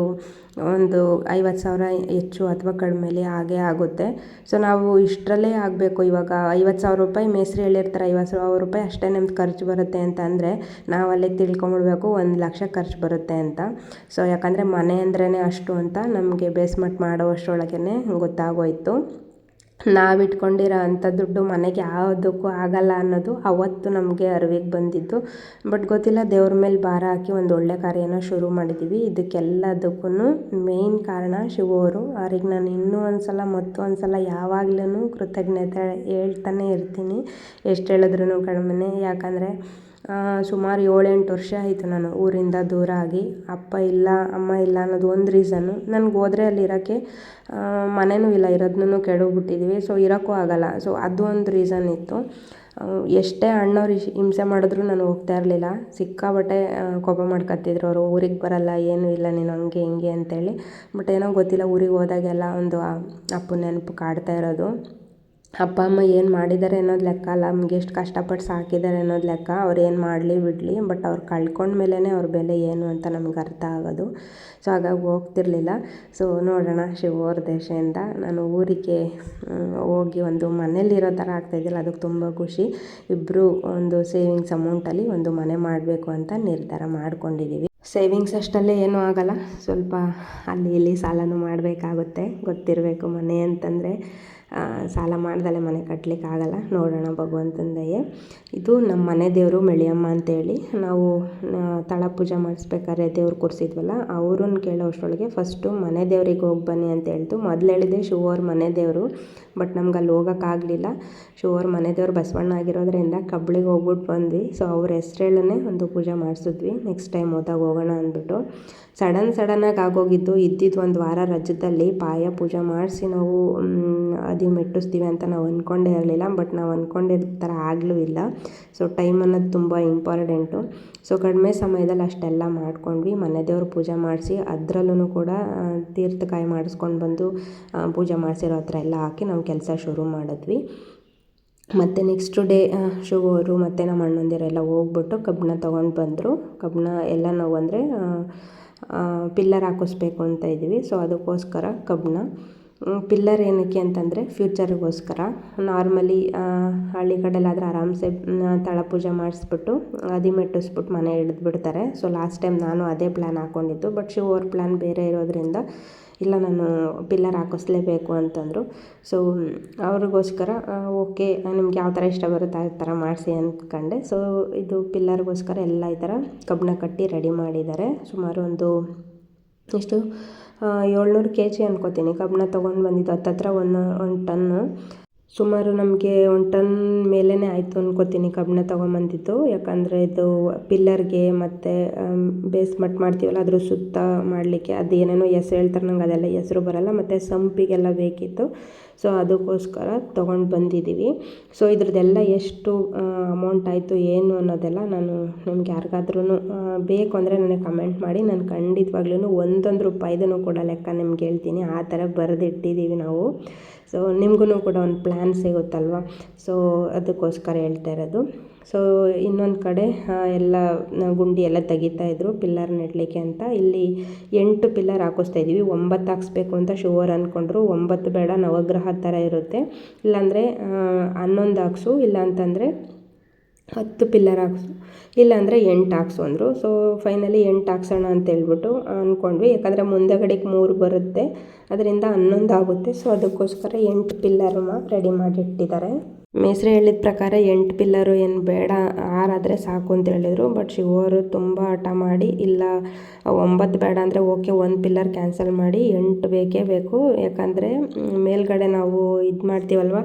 ಒಂದು 50,000 ಹೆಚ್ಚು ಅಥವಾ ಕಡಿಮೆಲಿ ಹಾಗೇ ಆಗುತ್ತೆ. ಸೊ ನಾವು ಇಷ್ಟರಲ್ಲೇ ಆಗಬೇಕು. ಇವಾಗ 50,000 ರೂಪಾಯಿ ಮೇಸ್ತ್ರಿ ಹೇಳಿರ್ತಾರೆ, 50,000 ರೂಪಾಯಿ ಅಷ್ಟೇ ನಮ್ದು ಖರ್ಚು ಬರುತ್ತೆ ಅಂತ ಅಂದರೆ ನಾವು ಅಲ್ಲಿಗೆ ತಿಳ್ಕೊಂಬಿಡ್ಬೇಕು 1,00,000 ಖರ್ಚು ಬರುತ್ತೆ ಅಂತ. ಸೊ ಯಾಕಂದರೆ ಮನೆ ಅಂದ್ರೇ ಅಷ್ಟು ಅಂತ ನಮಗೆ ಬೇಸ್ಮೆಂಟ್ ಮಾಡೋವಷ್ಟರೊಳಗೇ ಗೊತ್ತಾಗೋಯಿತು. ನಾವಿಟ್ಕೊಂಡಿರೋ ಅಂಥ ದುಡ್ಡು ಮನೆಗೆ ಯಾವುದಕ್ಕೂ ಆಗಲ್ಲ ಅನ್ನೋದು ಅವತ್ತು ನಮಗೆ ಅರಿವಿಗೆ ಬಂದಿದ್ದು. ಬಟ್ ಗೊತ್ತಿಲ್ಲ, ದೇವ್ರ ಮೇಲೆ ಭಾರ ಹಾಕಿ ಒಂದು ಒಳ್ಳೆ ಕಾರ್ಯನ ಶುರು ಮಾಡಿದ್ದೀವಿ. ಇದಕ್ಕೆಲ್ಲದಕ್ಕೂ ಮೇಯ್ನ್ ಕಾರಣ ಶಿವು ಅವರು. ಅವ್ರಿಗೆ ನಾನು ಇನ್ನೂ ಒಂದು ಸಲ ಯಾವಾಗಲೂ ಕೃತಜ್ಞತೆ ಹೇಳ್ತಾನೆ ಇರ್ತೀನಿ. ಎಷ್ಟು ಹೇಳಿದ್ರೂ ಕಡಿಮೆನೇ. ಯಾಕಂದರೆ ಸುಮಾರು 7-8 ವರ್ಷ ಆಯಿತು ನಾನು ಊರಿಂದ ದೂರ ಆಗಿ. ಅಪ್ಪ ಇಲ್ಲ, ಅಮ್ಮ ಇಲ್ಲ ಅನ್ನೋದು ಒಂದು ರೀಸನ್ನು. ನನಗೆ ಹೋದರೆ ಅಲ್ಲಿ ಇರೋಕ್ಕೆ ಮನೆಯೂ ಇಲ್ಲ, ಇರೋದನ್ನೂ ಕೆಡೋಗ್ಬಿಟ್ಟಿದ್ದೀವಿ. ಸೊ ಇರೋಕ್ಕೂ ಆಗೋಲ್ಲ. ಸೊ ಅದು ಒಂದು ರೀಸನ್ ಇತ್ತು. ಎಷ್ಟೇ ಅಣ್ಣವ್ರು ಹಿಂಸೆ ಮಾಡಿದ್ರು ನಾನು ಹೋಗ್ತಾ ಇರಲಿಲ್ಲ. ಸಿಕ್ಕಾಬಟ್ಟೆ ಕೋಪ ಮಾಡ್ಕೊತಿದ್ರು ಅವರು. ಊರಿಗೆ ಬರಲ್ಲ, ಏನೂ ಇಲ್ಲ, ನೀನು ಹಂಗೆ ಹಿಂಗೆ ಅಂತೇಳಿ. ಬಟ್ ಏನೋ ಗೊತ್ತಿಲ್ಲ, ಊರಿಗೆ ಹೋದಾಗೆಲ್ಲ ಒಂದು ಅಪ್ಪನ ನೆನಪು ಕಾಡ್ತಾ ಇರೋದು. ಅಪ್ಪ ಅಮ್ಮ ಏನು ಮಾಡಿದ್ದಾರೆ ಅನ್ನೋದು ಲೆಕ್ಕ ಅಲ್ಲ, ನಮ್ಗೆ ಎಷ್ಟು ಕಷ್ಟಪಟ್ಟು ಸಾಕಿದ್ದಾರೆ ಅನ್ನೋದು ಲೆಕ್ಕ. ಅವ್ರು ಏನು ಮಾಡಲಿ ಬಿಡಲಿ, ಬಟ್ ಅವ್ರು ಕಳ್ಕೊಂಡ್ಮೇಲೇ ಅವ್ರ ಬೆಲೆ ಏನು ಅಂತ ನಮ್ಗೆ ಅರ್ಥ ಆಗೋದು. ಸೊ ಹಾಗಾಗಿ ಹೋಗ್ತಿರ್ಲಿಲ್ಲ. ಸೊ ನೋಡೋಣ, ಶಿವೋರ ದೇಶದಿಂದ ನಾನು ಊರಿಗೆ ಹೋಗಿ ಒಂದು ಮನೇಲಿರೋ ಥರ ಆಗ್ತಾಯಿದ್ದಿಲ್ಲ. ಅದಕ್ಕೆ ತುಂಬ ಖುಷಿ. ಇಬ್ಬರು ಒಂದು ಸೇವಿಂಗ್ಸ್ ಅಮೌಂಟಲ್ಲಿ ಒಂದು ಮನೆ ಮಾಡಬೇಕು ಅಂತ ನಿರ್ಧಾರ ಮಾಡ್ಕೊಂಡಿದ್ದೀವಿ. ಸೇವಿಂಗ್ಸ್ ಅಷ್ಟಲ್ಲೇ ಏನೂ ಆಗೋಲ್ಲ, ಸ್ವಲ್ಪ ಅಲ್ಲಿ ಇಲ್ಲಿ ಸಾಲನೂ ಮಾಡಬೇಕಾಗುತ್ತೆ. ಗೊತ್ತಿರಬೇಕು, ಮನೆ ಅಂತಂದರೆ ಸಾಲ ಮಾಡ್ದಲೆ ಮನೆ ಕಟ್ಟಲಿಕ್ಕೆ ಆಗಲ್ಲ. ನೋಡೋಣ, ಭಗವಂತನ ದಯೆ. ಇದು ನಮ್ಮ ಮನೆ ದೇವರು ಮೆಳಿಯಮ್ಮ ಅಂತೇಳಿ. ನಾವು ತಳ ಪೂಜೆ ಮಾಡಿಸ್ಬೇಕಾದ್ರೆ ದೇವ್ರು ಕೂರಿಸಿದ್ವಲ್ಲ, ಅವ್ರನ್ನ ಕೇಳೋ ಅಷ್ಟರೊಳಗೆ ಫಸ್ಟು ಮನೆ ದೇವ್ರಿಗೆ ಹೋಗಿ ಬನ್ನಿ ಅಂತ ಹೇಳ್ತು. ಮೊದಲು ಹೇಳಿದೆ ಶಿವವ್ರ ಮನೆ ದೇವರು, ಬಟ್ ನಮ್ಗೆ ಅಲ್ಲಿ ಹೋಗೋಕ್ಕಾಗಲಿಲ್ಲ. ಶಿವವ್ರ ಮನೆ ದೇವ್ರು ಬಸವಣ್ಣ ಆಗಿರೋದ್ರಿಂದ ಕಬ್ಳಿಗೆ ಹೋಗ್ಬಿಟ್ಟು ಬಂದ್ವಿ. ಸೊ ಅವ್ರ ಹೆಸ್ರೇಳೇ ಒಂದು ಪೂಜೆ ಮಾಡಿಸಿದ್ವಿ. ನೆಕ್ಸ್ಟ್ ಟೈಮ್ ಹೋದಾಗ ಹೋಗೋಣ ಅಂದ್ಬಿಟ್ಟು ಸಡನ್ನಾಗಿ ಆಗೋಗಿದ್ದು. ಇದ್ದಿದ್ದು ಒಂದು ವಾರ ರಜದಲ್ಲಿ ಪಾಯ ಪೂಜೆ ಮಾಡಿಸಿ ನಾವು ಅದು ಮೆಟ್ಟಿಸ್ತೀವಿ ಅಂತ ನಾವು ಅಂದ್ಕೊಂಡೇ ಇರಲಿಲ್ಲ. ಬಟ್ ನಾವು ಅಂದ್ಕೊಂಡಿರೋ ಥರ ಆಗಲೂ ಇಲ್ಲ. ಸೊ ಟೈಮ್ ಅನ್ನೋದು ತುಂಬ ಇಂಪಾರ್ಟೆಂಟು. ಸೊ ಕಡಿಮೆ ಸಮಯದಲ್ಲಿ ಅಷ್ಟೆಲ್ಲ ಮಾಡ್ಕೊಂಡ್ವಿ. ಮನೆ ದೇವ್ರ ಪೂಜೆ ಮಾಡಿಸಿ ಅದರಲ್ಲೂ ಕೂಡ ತೀರ್ಥಕಾಯಿ ಮಾಡಿಸ್ಕೊಂಡು ಬಂದು ಪೂಜೆ ಮಾಡಿಸಿರೋ ಹತ್ರ ಎಲ್ಲ ಹಾಕಿ ನಾವು ಕೆಲಸ ಶುರು ಮಾಡಿದ್ವಿ. ಮತ್ತು ನೆಕ್ಸ್ಟ್ ಡೇ ಶಿವರು ಮತ್ತು ನಮ್ಮ ಅಣ್ಣಂದಿರೆಲ್ಲ ಹೋಗ್ಬಿಟ್ಟು ಕಬ್ಬನ್ನ ತೊಗೊಂಡು ಬಂದರು. ಕಬ್ಬನ್ನ ಎಲ್ಲ ನಾವು ಅಂದರೆ ಪಿಲ್ಲರ್ ಹಾಕಿಸ್ಬೇಕು ಅಂತ ಇದ್ದೀವಿ. ಸೊ ಅದಕ್ಕೋಸ್ಕರ ಕಬ್ಬನ್ನ ಪಿಲ್ಲರ್ ಏನಕ್ಕೆ ಅಂತಂದರೆ ಫ್ಯೂಚರಿಗೋಸ್ಕರ. ನಾರ್ಮಲಿ ಹಳ್ಳಿ ಕಡೆಲಾದರೆ ಆರಾಮ್ಸೆ ತಳ ಪೂಜೆ ಮಾಡಿಸ್ಬಿಟ್ಟು ಮೆಟ್ಟಿಸ್ಬಿಟ್ಟು ಮನೆ ಹಿಡಿದ್ಬಿಡ್ತಾರೆ. ಸೊ ಲಾಸ್ಟ್ ಟೈಮ್ ನಾನು ಅದೇ ಪ್ಲ್ಯಾನ್ ಹಾಕ್ಕೊಂಡಿದ್ದು. ಬಟ್ ಶಿವವ್ರ ಪ್ಲ್ಯಾನ್ ಬೇರೆ ಇರೋದ್ರಿಂದ ಇಲ್ಲ, ನಾನು ಪಿಲ್ಲರ್ ಹಾಕಿಸ್ಲೇಬೇಕು ಅಂತಂದರು. ಸೊ ಅವ್ರಿಗೋಸ್ಕರ ಓಕೆ, ನಿಮ್ಗೆ ಯಾವ ಥರ ಇಷ್ಟ ಬರುತ್ತೆ ಆ ಥರ ಮಾಡಿಸಿ ಅಂದ್ಕೊಂಡೆ. ಸೊ ಇದು ಪಿಲ್ಲರ್ಗೋಸ್ಕರ ಎಲ್ಲ ಈ ಥರ ಕಬ್ಬನ್ನ ಕಟ್ಟಿ ರೆಡಿ ಮಾಡಿದ್ದಾರೆ. ಸುಮಾರು ಒಂದು ಎಷ್ಟು 700 kg ಅನ್ಕೋತೀನಿ ಕಬ್ಬನ್ನ ತೊಗೊಂಡು ಬಂದಿದ್ದು. ಹತ್ತತ್ರ ಒಂದು ಟನ್ನು, ಸುಮಾರು ನಮಗೆ 1 ಟನ್ ಮೇಲೇ ಆಯಿತು ಅನ್ಕೋತೀನಿ ಕಬ್ಬನ್ನ ತೊಗೊಂಬಂದಿದ್ದು. ಯಾಕಂದರೆ ಇದು ಪಿಲ್ಲರ್ಗೆ ಮತ್ತು ಬೇಸ್ಮೆಂಟ್ ಮಾಡ್ತೀವಲ್ಲ ಅದ್ರ ಸುತ್ತ ಮಾಡಲಿಕ್ಕೆ ಅದು ಏನೇನೋ ಹೆಸ್ರು ಹೇಳ್ತಾರೆ, ನಂಗೆ ಅದೆಲ್ಲ ಹೆಸ್ರು ಬರೋಲ್ಲ. ಮತ್ತು ಸಂಪಿಗೆಲ್ಲ ಬೇಕಿತ್ತು. ಸೊ ಅದಕ್ಕೋಸ್ಕರ ತೊಗೊಂಡು ಬಂದಿದ್ದೀವಿ. ಸೊ ಇದ್ರದ್ದೆಲ್ಲ ಎಷ್ಟು ಅಮೌಂಟ್ ಆಯಿತು ಏನು ಅನ್ನೋದೆಲ್ಲ ನಾನು ನಿಮ್ಗೆ ಯಾರಿಗಾದ್ರೂ ಬೇಕು ಅಂದರೆ ನನಗೆ ಕಮೆಂಟ್ ಮಾಡಿ. ನಾನು ಖಂಡಿತವಾಗ್ಲೂ ಒಂದೊಂದು ರೂಪಾಯಿದೂ ಕೂಡ ಲೆಕ್ಕ ನಿಮ್ಗೆ ಹೇಳ್ತೀನಿ. ಆ ಥರ ಬರೆದಿಟ್ಟಿದ್ದೀವಿ ನಾವು. ಸೊ ನಿಮಗೂ ಕೂಡ ಒಂದು ಪ್ಲ್ಯಾನ್ ಸಿಗುತ್ತಲ್ವ. ಸೊ ಅದಕ್ಕೋಸ್ಕರ ಹೇಳ್ತಾ ಇರೋದು. ಸೊ ಇನ್ನೊಂದು ಕಡೆ ಎಲ್ಲ ಗುಂಡಿ ಎಲ್ಲ ತೆಗಿತಾಯಿದ್ರು ಪಿಲ್ಲರ್ ನೆಡಲಿಕ್ಕೆ ಅಂತ. ಇಲ್ಲಿ 8 ಪಿಲ್ಲರ್ ಹಾಕಿಸ್ತಾಯಿದ್ದೀವಿ. 9 ಹಾಕಿಸ್ಬೇಕು ಅಂತ ಶಿವರ್ ಅಂದ್ಕೊಂಡ್ರು. 9 ಬೇಡ, ನವಗ್ರಹ ಥರ ಇರುತ್ತೆ, ಇಲ್ಲಾಂದರೆ 11 ಹಾಕ್ಸು, ಇಲ್ಲ ಅಂತಂದರೆ 10 ಪಿಲ್ಲರ್ ಹಾಕ್ಸು, ಇಲ್ಲಾಂದರೆ 8 ಹಾಕ್ಸು ಅಂದರು. ಸೊ ಫೈನಲಿ 8 ಹಾಕ್ಸೋಣ ಅಂತ ಹೇಳ್ಬಿಟ್ಟು ಅಂದ್ಕೊಂಡ್ವಿ. ಯಾಕಂದರೆ ಮುಂದಗಡೆಗೆ 3 ಬರುತ್ತೆ, ಅದರಿಂದ 11 ಆಗುತ್ತೆ. ಸೊ ಅದಕ್ಕೋಸ್ಕರ 8 ಪಿಲ್ಲರ್ನ ರೆಡಿ ಮಾಡಿಟ್ಟಿದ್ದಾರೆ. ಮೇಸ್ತ್ರಿ ಹೇಳಿದ ಪ್ರಕಾರ 8 ಪಿಲ್ಲರು ಏನು ಬೇಡ, 6 ಆದರೆ ಸಾಕು ಅಂತ ಹೇಳಿದರು. ಬಟ್ ಶಿವರು ತುಂಬ ಹಠ ಮಾಡಿ ಇಲ್ಲ 9 ಬೇಡ ಅಂದರೆ ಓಕೆ, 1 ಪಿಲ್ಲರ್ ಕ್ಯಾನ್ಸಲ್ ಮಾಡಿ 8 ಬೇಕೇ ಬೇಕು. ಯಾಕಂದರೆ ಮೇಲ್ಗಡೆ ನಾವು ಇದು ಮಾಡ್ತೀವಲ್ವ,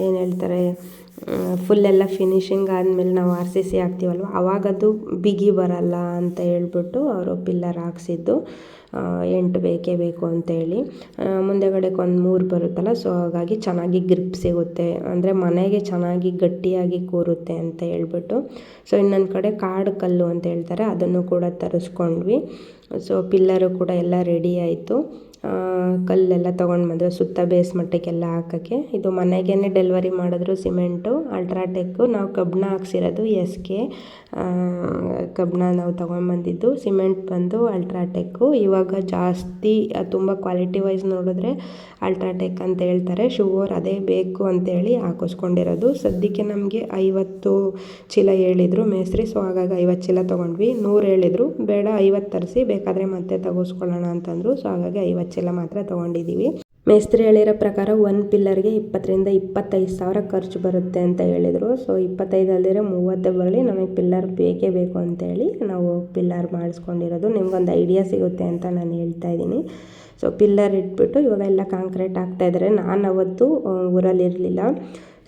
ಏನು ಹೇಳ್ತಾರೆ, ಫುಲ್ಲೆಲ್ಲ ಫಿನಿಷಿಂಗ್ ಆದಮೇಲೆ ನಾವು RCC ಹಾಕ್ತೀವಲ್ವ, ಅವಾಗದು ಬಿಗಿ ಬರಲ್ಲ ಅಂತ ಹೇಳ್ಬಿಟ್ಟು ಅವರು ಪಿಲ್ಲರ್ ಹಾಕ್ಸಿದ್ದು. 8 ಬೇಕೇ ಬೇಕು ಅಂತೇಳಿ. ಮುಂದೆಗಡೆಗೆ ಒಂದು 3 ಬರುತ್ತಲ್ಲ, ಸೊ ಹಾಗಾಗಿ ಚೆನ್ನಾಗಿ ಗ್ರಿಪ್ ಸಿಗುತ್ತೆ, ಅಂದರೆ ಮನೆಗೆ ಚೆನ್ನಾಗಿ ಗಟ್ಟಿಯಾಗಿ ಕೂರುತ್ತೆ ಅಂತ ಹೇಳ್ಬಿಟ್ಟು. ಸೊ ಇನ್ನೊಂದು ಕಡೆ ಕಾಡು ಕಲ್ಲು ಅಂತ ಹೇಳ್ತಾರೆ, ಅದನ್ನು ಕೂಡ ತರಿಸ್ಕೊಂಡ್ವಿ. ಸೊ ಪಿಲ್ಲರು ಕೂಡ ಎಲ್ಲ ರೆಡಿ ಆಯಿತು. ಕಲ್ಲೆಲ್ಲ ತೊಗೊಂಡು ಬಂದು ಸುತ್ತ ಬೇಸ್ಮಟ್ಟಕ್ಕೆಲ್ಲ ಹಾಕೋಕ್ಕೆ. ಇದು ಮನೆಗೇ ಡೆಲಿವರಿ ಮಾಡಿದ್ರು ಸಿಮೆಂಟು, ಅಲ್ಟ್ರಾಟೆಕ್ಕು. ನಾವು ಕಬ್ಬನ್ನ ಹಾಕ್ಸಿರೋದು SK ಕಬ್ಬನ್ನ ನಾವು ತೊಗೊಂಡ್ಬಂದಿದ್ದು. ಸಿಮೆಂಟ್ ಬಂದು ಅಲ್ಟ್ರಾಟೆಕ್ಕು. ಇವಾಗ ಜಾಸ್ತಿ ತುಂಬ ಕ್ವಾಲಿಟಿ ವೈಸ್ ನೋಡಿದ್ರೆ ಅಲ್ಟ್ರಾಟೆಕ್ ಅಂತ ಹೇಳ್ತಾರೆ. ಶಿವರ್ ಅದೇ ಬೇಕು ಅಂತೇಳಿ ಹಾಕಿಸ್ಕೊಂಡಿರೋದು. ಸದ್ಯಕ್ಕೆ ನಮಗೆ 50 ಚೀಲ ಹೇಳಿದರು ಮೇಸ್ತ್ರಿ. ಸೊ ಹಾಗಾಗಿ 50 ಚೀಲ ತೊಗೊಂಡ್ವಿ. 100 ಹೇಳಿದರು, ಬೇಡ 50 ತರಿಸಿ ಬೇಕಾದರೆ ಮತ್ತೆ ತಗೋಸ್ಕೊಳ್ಳೋಣ ಅಂತಂದರು. ಸೊ ಹಾಗಾಗಿ 50 ಚೀಲ ಮಾತ್ರ ತೊಗೊಂಡಿದ್ದೀವಿ. ಮೇಸ್ತ್ರಿ ಹೇಳಿರೋ ಪ್ರಕಾರ ಒಂದು ಪಿಲ್ಲರ್ಗೆ 20,000 to 25,000 ಖರ್ಚು ಬರುತ್ತೆ ಅಂತ ಹೇಳಿದರು. ಸೊ 25 ಅಲ್ದಿರ 30 ಬರಲಿ, ನಮಗೆ ಪಿಲ್ಲರ್ ಬೇಕೇ ಬೇಕು ಅಂತೇಳಿ ನಾವು ಪಿಲ್ಲರ್ ಮಾಡಿಸ್ಕೊಂಡಿರೋದು. ನಿಮ್ಗೊಂದು ಐಡಿಯಾ ಸಿಗುತ್ತೆ ಅಂತ ನಾನು ಹೇಳ್ತಾ ಇದ್ದೀನಿ. ಸೊ ಪಿಲ್ಲರ್ ಇಟ್ಬಿಟ್ಟು ಇವಾಗ ಎಲ್ಲ ಕಾಂಕ್ರೀಟ್ ಹಾಕ್ತಾಯಿದ್ದಾರೆ. ನಾನು ಅವತ್ತು ಊರಲ್ಲಿರಲಿಲ್ಲ,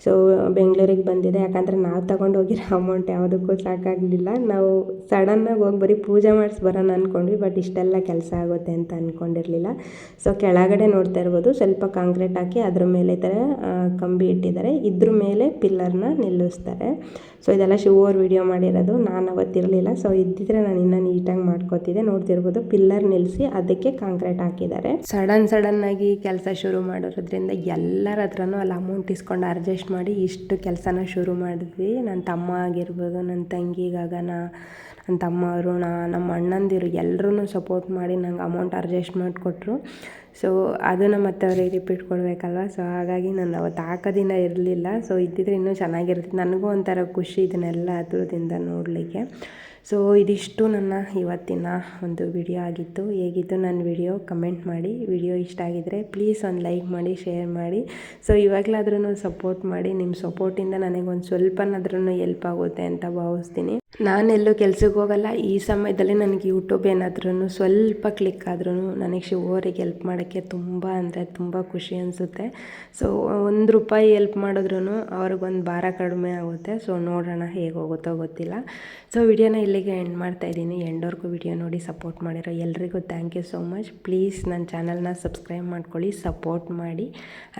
ಸೊ ಬೆಂಗಳೂರಿಗೆ ಬಂದಿದೆ. ಯಾಕಂದರೆ ನಾವು ತಗೊಂಡು ಹೋಗಿರೋ ಅಮೌಂಟ್ ಯಾವುದಕ್ಕೂ ಸಾಕಾಗಲಿಲ್ಲ. ನಾವು ಸಡನ್ನಾಗಿ ಹೋಗಿ ಬರೀ ಪೂಜೆ ಮಾಡಿಸಿ ಬರೋಣ ಅಂದ್ಕೊಂಡ್ವಿ, ಬಟ್ ಇಷ್ಟೆಲ್ಲ ಕೆಲಸ ಆಗುತ್ತೆ ಅಂತ ಅಂದ್ಕೊಂಡಿರಲಿಲ್ಲ. ಸೊ ಕೆಳಗಡೆ ನೋಡ್ತಾ ಇರ್ಬೋದು, ಸ್ವಲ್ಪ ಕಾಂಕ್ರೀಟ್ ಹಾಕಿ ಅದ್ರ ಮೇಲೆ ಈ ಥರ ಕಂಬಿ ಇಟ್ಟಿದ್ದಾರೆ, ಇದ್ರ ಮೇಲೆ ಪಿಲ್ಲರ್ನ ನಿಲ್ಲಿಸ್ತಾರೆ. ಸೊ ಇದೆಲ್ಲ ಶಿವೋರ್ ವಿಡಿಯೋ ಮಾಡಿರೋದು, ನಾನು ಅವತ್ತಿರಲಿಲ್ಲ. ಸೊ ಇದ್ದಿದ್ರೆ ನಾನು ಇನ್ನೂ ನೀಟಾಗಿ ಮಾಡ್ಕೋತಿದ್ದೆ. ನೋಡ್ತಿರ್ಬೋದು, ಪಿಲ್ಲರ್ ನಿಲ್ಲಿಸಿ ಅದಕ್ಕೆ ಕಾಂಕ್ರೀಟ್ ಹಾಕಿದ್ದಾರೆ. ಸಡನ್ನಾಗಿ ಕೆಲಸ ಶುರು ಮಾಡಿರೋದ್ರಿಂದ ಎಲ್ಲರ ಹತ್ರನೂ ಅಲ್ಲಿ ಅಮೌಂಟ್ ಇಸ್ಕೊಂಡು ಅಡ್ಜಸ್ಟ್ ಮಾಡಿ ಇಷ್ಟು ಕೆಲಸನ ಶುರು ಮಾಡಿದ್ವಿ. ನನ್ನ ತಮ್ಮ ಆಗಿರ್ಬೋದು, ನನ್ನ ತಂಗಿ ಗಗನ, ನನ್ನ ತಮ್ಮ ಅರುಣ, ನಮ್ಮ ಅಣ್ಣಂದಿರು ಎಲ್ಲರೂ ಸಪೋರ್ಟ್ ಮಾಡಿ ನಂಗೆ ಅಮೌಂಟ್ ಅಡ್ಜಸ್ಟ್ ಮಾಡಿಕೊಟ್ರು. ಸೊ ಅದನ್ನು ಮತ್ತೆ ಅವ್ರಿಗೆ ರಿಪೀಟ್ ಕೊಡಬೇಕಲ್ವ. ಸೊ ಹಾಗಾಗಿ ನಾನು ಅವತ್ತು ಹಾಕೋದಿನ ಇರಲಿಲ್ಲ. ಸೊ ಇದ್ದಿದ್ರೆ ಇನ್ನೂ ಚೆನ್ನಾಗಿರುತ್ತೆ. ನನಗೂ ಒಂಥರ ಖುಷಿ ಇದನ್ನೆಲ್ಲ ಹತ್ರದಿಂದ ನೋಡಲಿಕ್ಕೆ. ಸೊ ಇದಿಷ್ಟು ನನ್ನ ಇವತ್ತಿನ ಒಂದು ವಿಡಿಯೋ ಆಗಿತ್ತು. ಹೇಗಿತ್ತು ನನ್ನ ವಿಡಿಯೋ ಕಮೆಂಟ್ ಮಾಡಿ. ವಿಡಿಯೋ ಇಷ್ಟ ಆಗಿದ್ದರೆ ಪ್ಲೀಸ್ ಒಂದು ಲೈಕ್ ಮಾಡಿ, ಶೇರ್ ಮಾಡಿ. ಸೊ ಇವಾಗಲಾದ್ರೂ ಸಪೋರ್ಟ್ ಮಾಡಿ. ನಿಮ್ಮ ಸಪೋರ್ಟಿಂದ ನನಗೊಂದು ಸ್ವಲ್ಪನಾದ್ರೂ ಹೆಲ್ಪ್ ಆಗುತ್ತೆ ಅಂತ ಭಾವಿಸ್ತೀನಿ. ನಾನೆಲ್ಲೂ ಕೆಲ್ಸಕ್ಕೆ ಹೋಗಲ್ಲ. ಈ ಸಮಯದಲ್ಲಿ ನನಗೆ ಯೂಟ್ಯೂಬ್ ಏನಾದ್ರೂ ಸ್ವಲ್ಪ ಕ್ಲಿಕ್ ಆದ್ರೂ ನನಗೆ ಶಿವೋರಿಗೆ ಹೆಲ್ಪ್ ಮಾಡೋಕ್ಕೆ ತುಂಬ ಅಂದರೆ ತುಂಬ ಖುಷಿ ಅನಿಸುತ್ತೆ. ಸೊ ₹1 ಹೆಲ್ಪ್ ಮಾಡಿದ್ರೂ ಅವ್ರಿಗೊಂದು ಭಾರ ಕಡಿಮೆ ಆಗುತ್ತೆ. ಸೊ ನೋಡೋಣ ಹೇಗೆ ಹೋಗುತ್ತೋ ಗೊತ್ತಿಲ್ಲ. ಸೊ ವಿಡಿಯೋನ ಇಲ್ಲಿಗೆ ಎಂಡ್ ಮಾಡ್ತಾಯಿದ್ದೀನಿ. ಎಂಡ್ವರೆಗೂ ವಿಡಿಯೋ ನೋಡಿ ಸಪೋರ್ಟ್ ಮಾಡಿರೋ ಎಲ್ರಿಗೂ thank you so much. Please ನನ್ನ ಚಾನಲ್ನ ಸಬ್ಸ್ಕ್ರೈಬ್ ಮಾಡ್ಕೊಳ್ಳಿ, ಸಪೋರ್ಟ್ ಮಾಡಿ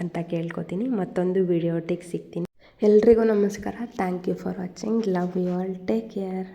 ಅಂತ ಕೇಳ್ಕೊತೀನಿ. ಮತ್ತೊಂದು ವಿಡಿಯೋ ಒಟ್ಟಿಗೆ ಸಿಗ್ತೀನಿ. ಎಲ್ರಿಗೂ ನಮಸ್ಕಾರ. Thank you for watching. Love you all. Take care.